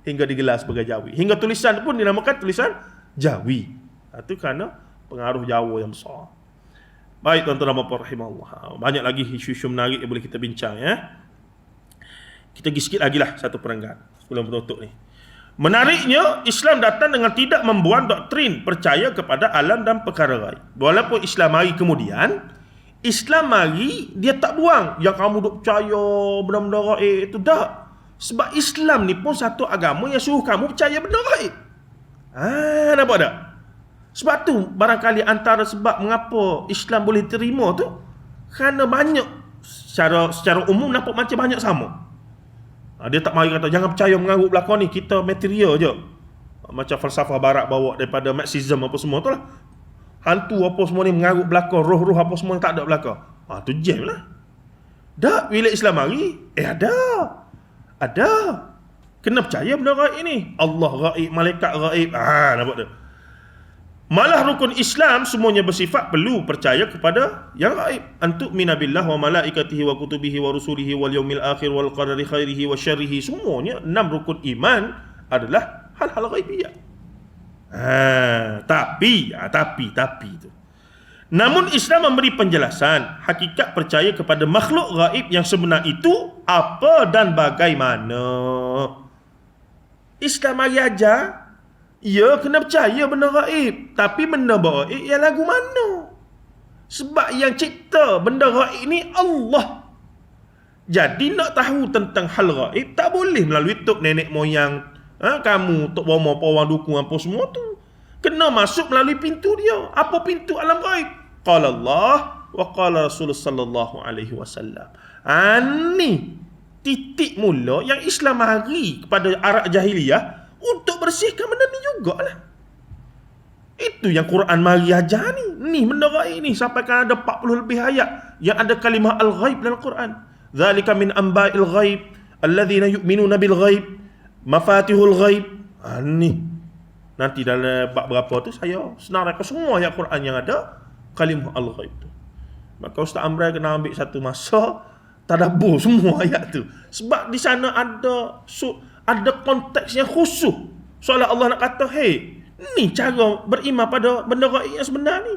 A: hingga digelar sebagai Jawi. Hingga tulisan pun dinamakan tulisan Jawi. Itu kerana pengaruh Jawa yang besar. Baik, tuan-tuan dan puan rahimahullah. Banyak lagi isu-isu menarik yang boleh kita bincang ya. Kita pergi sikit lagi lah satu perenggan sebelum penutup ni. Menariknya, Islam datang dengan tidak membuang doktrin percaya kepada alam dan perkara gaib. Walaupun Islam mari kemudian, Islam mari dia tak buang yang kamu duk percaya benda-benda gaib itu, tak. Sebab Islam ni pun satu agama yang suruh kamu percaya benda gaib. Nampak tak? Sebab tu barangkali antara sebab mengapa Islam boleh terima tu, kerana banyak secara umum nampak macam banyak sama. Dia tak mari kata jangan percaya mengarut belakang ni, kita material je. Macam falsafah barat bawa daripada Marxism apa semua tu lah. Hantu apa semua ni mengarut belakang, roh-roh apa semua tak ada belakang. Tu jam lah. Tak, bila Islam mari, ada. Kena percaya benda gaib ni. Allah gaib, malaikat gaib. Nampak tu. Malah rukun Islam semuanya bersifat perlu percaya kepada yang gaib. Antuk minabillah wa malaikatihi wa kutubihi wa rusulihi wal yaumil akhir wal qadari khairihi wa syarrihi. Semuanya 6 rukun iman adalah hal-hal gaibiyah. Tapi tu. Namun Islam memberi penjelasan hakikat percaya kepada makhluk gaib yang sebenar itu apa dan bagaimana. Islam mari ajar, ya kena percaya benda gaib, tapi benda gaib yang lagu mana? Sebab yang cipta benda gaib ni Allah. Jadi nak tahu tentang hal gaib tak boleh melalui tok nenek moyang, kamu tok bomo pawang dukun apa semua tu. Kena masuk melalui pintu dia. Apa pintu alam gaib? Qala Allah wa qala Rasulullah sallallahu alaihi wasallam. Ni titik mula yang Islam mari kepada Arab jahiliyah untuk bersihkan benda ni jugalah. Itu yang Quran mari ajar ni. Ni benda gaib ni sampai kan ada 40 lebih ayat yang ada kalimah al-ghaib dalam Quran. Zalika min amba'il ghaib alladzina yu'minuna bil ghaib mafatihul ghaib. Ni nanti dalam bab berapa tu saya senaraikan semua ayat Quran yang ada kalimah al-ghaib tu. Maka Ustaz Amran kena ambil satu masa tadabbur semua ayat tu. Sebab di sana ada konteks yang khusus. Soalnya Allah nak kata, hey, ni cara beriman pada benda gaib yang sebenar ni.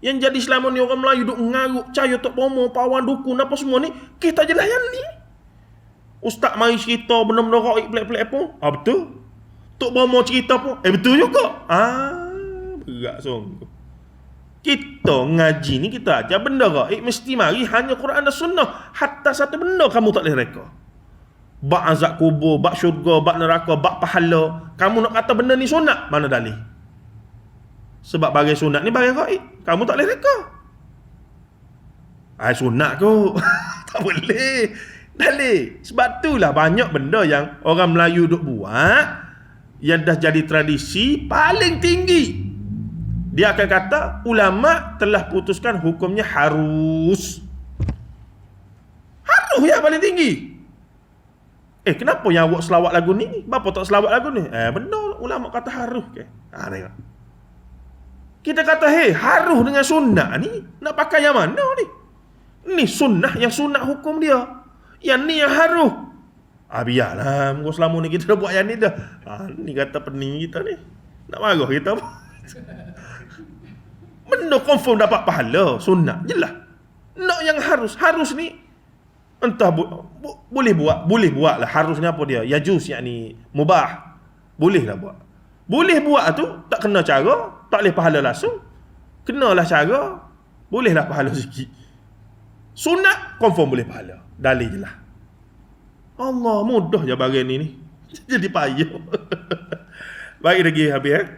A: Yang jadi selama ni orang Melayu duk ngaruk percaya Tok Pomo, pawan dukun apa semua ni, kita je layan ni. Ustaz mari cerita benda-benda gaib pelik-pelik pun. Betul. Tok Pomo cerita pun. Betul juga. Berat sungguh. Kita ngaji ni kita ajar benda gaib mesti mari hanya Quran dan Sunnah. Hatta satu benda kamu tak boleh reka. Bak azab kubur, bak syurga, bak neraka, bak pahala. Kamu nak kata benda ni sunat, mana dalih? Sebab bagi sunat ni bagi gaib. Kamu tak boleh reka. Sunat kot. Tak boleh. Dalih. Sebab itulah banyak benda yang orang Melayu duk buat yang dah jadi tradisi paling tinggi. Dia akan kata ulama telah putuskan hukumnya harus. Harus yang paling tinggi. Kenapa yang awak selawat lagu ni? Bapa tak selawat lagu ni? Benar ulama kata harus ke? Tengok. Kita kata harus dengan sunnah ni nak pakai yang mana ni? Ni sunnah, yang sunnah hukum dia. Yang ni yang harus. Biarlah, mungkin selama ni kita dah buat yang ni dah. Ni kata pening kita ni. Nak marah kita apa? Benda confirm dapat pahala, sunnah. Jelas. Nak yang harus. Harus ni entah boleh buat lah. Harusnya apa dia? Yajuz, yakni mubah. Boleh lah buat. Boleh buat tu tak kena cara, tak boleh pahala langsung. Kenalah cara, bolehlah pahala sikit. Sunat confirm boleh pahala. Dalil je lah. Allah, mudah je bagian ni. Jadi payah. Baik lagi habis.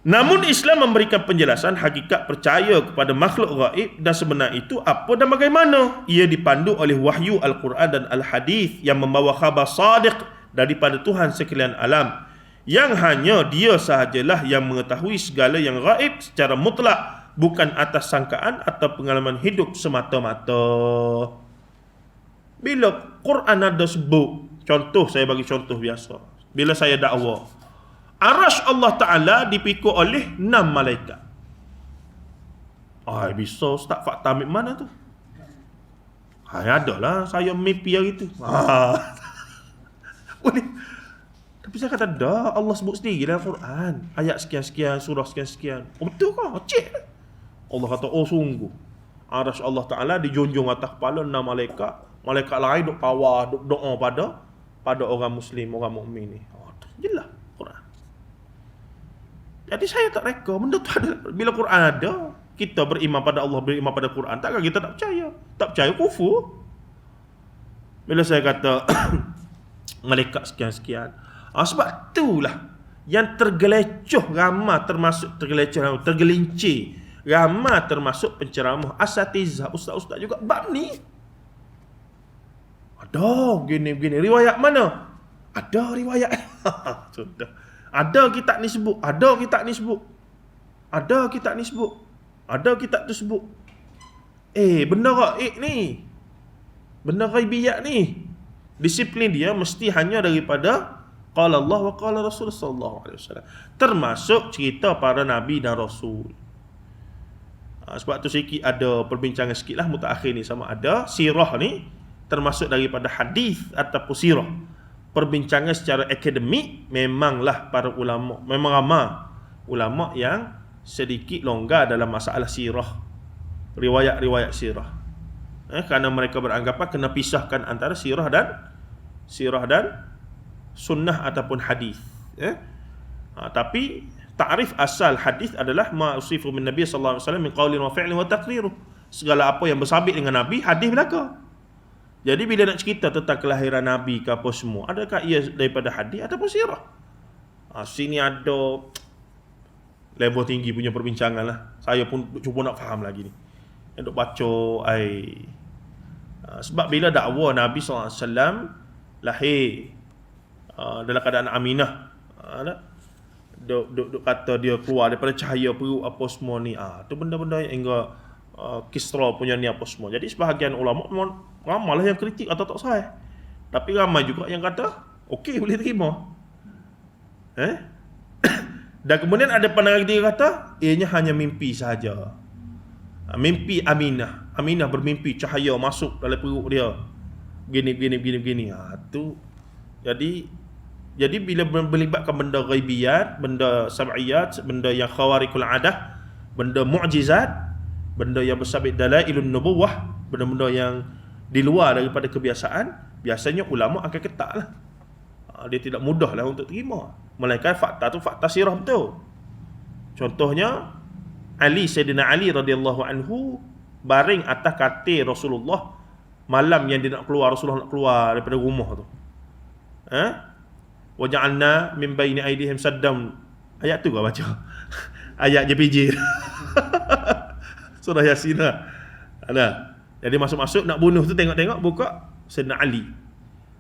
A: Namun Islam memberikan penjelasan hakikat percaya kepada makhluk gaib dan sebenar itu apa dan bagaimana. Ia dipandu oleh wahyu Al-Quran dan Al-Hadis yang membawa khabar sadiq daripada Tuhan sekalian alam, yang hanya dia sahajalah yang mengetahui segala yang gaib secara mutlak, bukan atas sangkaan atau pengalaman hidup semata-mata. Bila Quran ada sebut, contoh, saya bagi contoh biasa, bila saya dakwah, Arash Allah Ta'ala dipikul oleh 6 malaikat. Bisa Ustaz fakta ambil mana tu? Ada lah, saya mimpi hari tu. Boleh. Tapi saya kata dah, Allah sebut sendiri dalam Quran. Ayat sekian-sekian, surah sekian-sekian. Betul kah? Cek. Allah kata, sungguh. Arash Allah Ta'ala dijunjung atas kepala 6 malaikat. Malaikat lain duk pawah, duk doa pada orang Muslim, orang mukmin ni. Jelas Quran. Jadi saya tak reka benda tu ada. Bila Quran ada, kita beriman pada Allah, beriman pada Quran, takkan kita tak percaya? Tak percaya kufur. Bila saya kata malaikat sekian-sekian, sebab itulah yang tergelecoh ramai, termasuk tergelincir ramai, termasuk penceramah asatizah, ustaz-ustaz juga bab ni. Ada gini-gini riwayat mana? Ada riwayat. Sudah. Ada kitab ni sebut, ada kitab ni sebut. Ada kitab ni sebut. Ada kitab tu sebut. Benda gaib ni. Benda ghaibiyat ni. Disiplin dia mesti hanya daripada qala Allah wa qala Rasul sallallahu alaihi wasallam. Termasuk cerita para nabi dan rasul. Sebab tu sikit ada perbincangan sikitlah mutakhir ni sama ada sirah ni termasuk daripada hadis ataupun sirah. Perbincangan secara akademik memanglah para ulama, memang ramai ulama yang sedikit longgar dalam masalah sirah, riwayat-riwayat sirah. Kerana mereka beranggapan kena pisahkan antara sirah dan sunnah ataupun hadis. Tapi ta'rif asal hadis adalah ma usifu min Nabi sallallahu alaihi wasallam min qaulin wa fi'lin wa taqriruh. Segala apa yang bersabit dengan Nabi, hadis belaka. Jadi bila nak cerita tentang kelahiran Nabi ke apa semua, adakah ia daripada hadis ataupun sirah? Sini ada level tinggi punya perbincangan lah. Saya pun cuba nak faham lagi ni. Untuk baca sebab bila dakwa Nabi SAW lahir dalam keadaan Aminah, duk kata dia keluar daripada cahaya perut apa semua ni, tu benda-benda yang hingga Kisra punya ni apa semua. Jadi sebahagian ulama ramai lah yang kritik atau tak sahih, tapi ramai juga yang kata okey, boleh terima. Dan kemudian ada pandangan ketiga kata ianya hanya mimpi sahaja. Mimpi Aminah. Aminah bermimpi cahaya masuk dalam perut dia. Begini. Tu. Jadi bila melibatkan benda ghaibiyat, benda sab'iyat, benda yang khawarikul adah, benda mu'jizat, benda yang bersabit dalailun nubuwah, benda-benda yang di luar daripada kebiasaan, biasanya ulama akan ketaklah. Dia tidak mudahlah untuk terima. Melainkan fakta tu fakta sirah betul. Contohnya Sayyidina Ali radhiyallahu anhu baring atas katil Rasulullah malam yang dia nak keluar, Rasulullah nak keluar daripada rumah tu. Wa ja'alna min baini aydihim saddam. Ayat tu kau baca. Ayat JPJ. Surah Yasin lah. Ada. Jadi masuk-masuk nak bunuh tu, tengok-tengok buka Sayyidina Ali.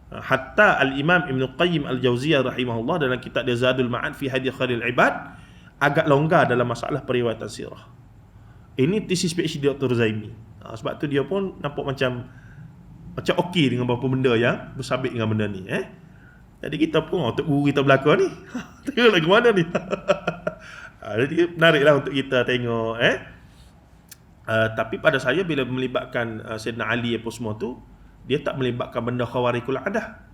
A: Hatta Al-Imam Ibn Qayyim Al-Jauziyah rahimahullah dalam kitab dia Zadul Ma'ad fi Hadi Khairil Ibad agak longgar dalam masalah periwayatan sirah. Ini tesis PhD Dr. Zaimi. Sebab tu dia pun nampak macam okey dengan beberapa benda yang bersabit dengan benda ni. Jadi kita pun untuk guru kita belakang ni. Tengok lagu mana ni. Jadi menariklah untuk kita tengok. Tapi pada saya bila melibatkan Sayyidina Ali apa semua tu, dia tak melibatkan benda khawarikul adah.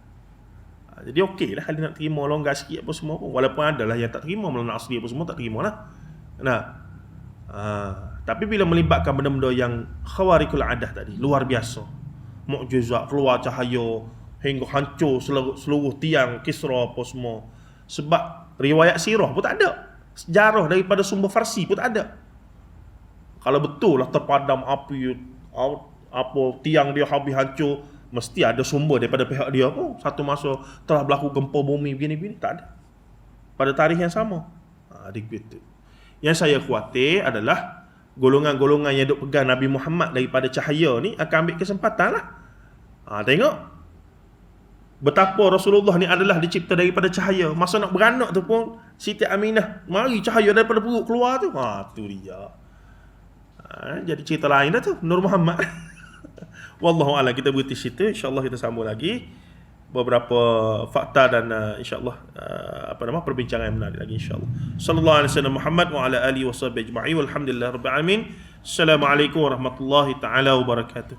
A: Jadi okey lah kalau nak terima longgar sikit apa semua pun. Walaupun adalah yang tak terima Maulana Asri apa semua tak terima lah. Tapi bila melibatkan benda-benda yang khawarikul adah tadi, luar biasa, mukjizat, keluar cahaya hingga hancur seluruh tiang Kisra apa semua. Sebab riwayat sirah pun tak ada. Sejarah daripada sumber Farsi pun tak ada. Kalau betul lah terpadam api, apa tiang dia habis hancur, mesti ada sumber daripada pihak dia pun. Satu masa telah berlaku gempa bumi begini-begini, tak ada. Pada tarikh yang sama. Gitu. Yang saya khawatir adalah golongan-golongan yang duk pegang Nabi Muhammad daripada cahaya ni akan ambil kesempatan lah. Tengok betapa Rasulullah ni adalah dicipta daripada cahaya. Masa nak beranak tu pun Siti Aminah mari cahaya daripada perut keluar tu. Tu dia. Jadi cerita lain dah tu Nur Muhammad. Wallahu a'lam. Kita berhenti situ, insya-Allah kita sambung lagi beberapa fakta dan insya-Allah perbincangan yang menarik lagi insya-Allah. Sallallahu alaihi wasallam Muhammad wa ala alihi washabbihi ajma'in walhamdulillahirabbil alamin. Assalamualaikum warahmatullahi taala wabarakatuh.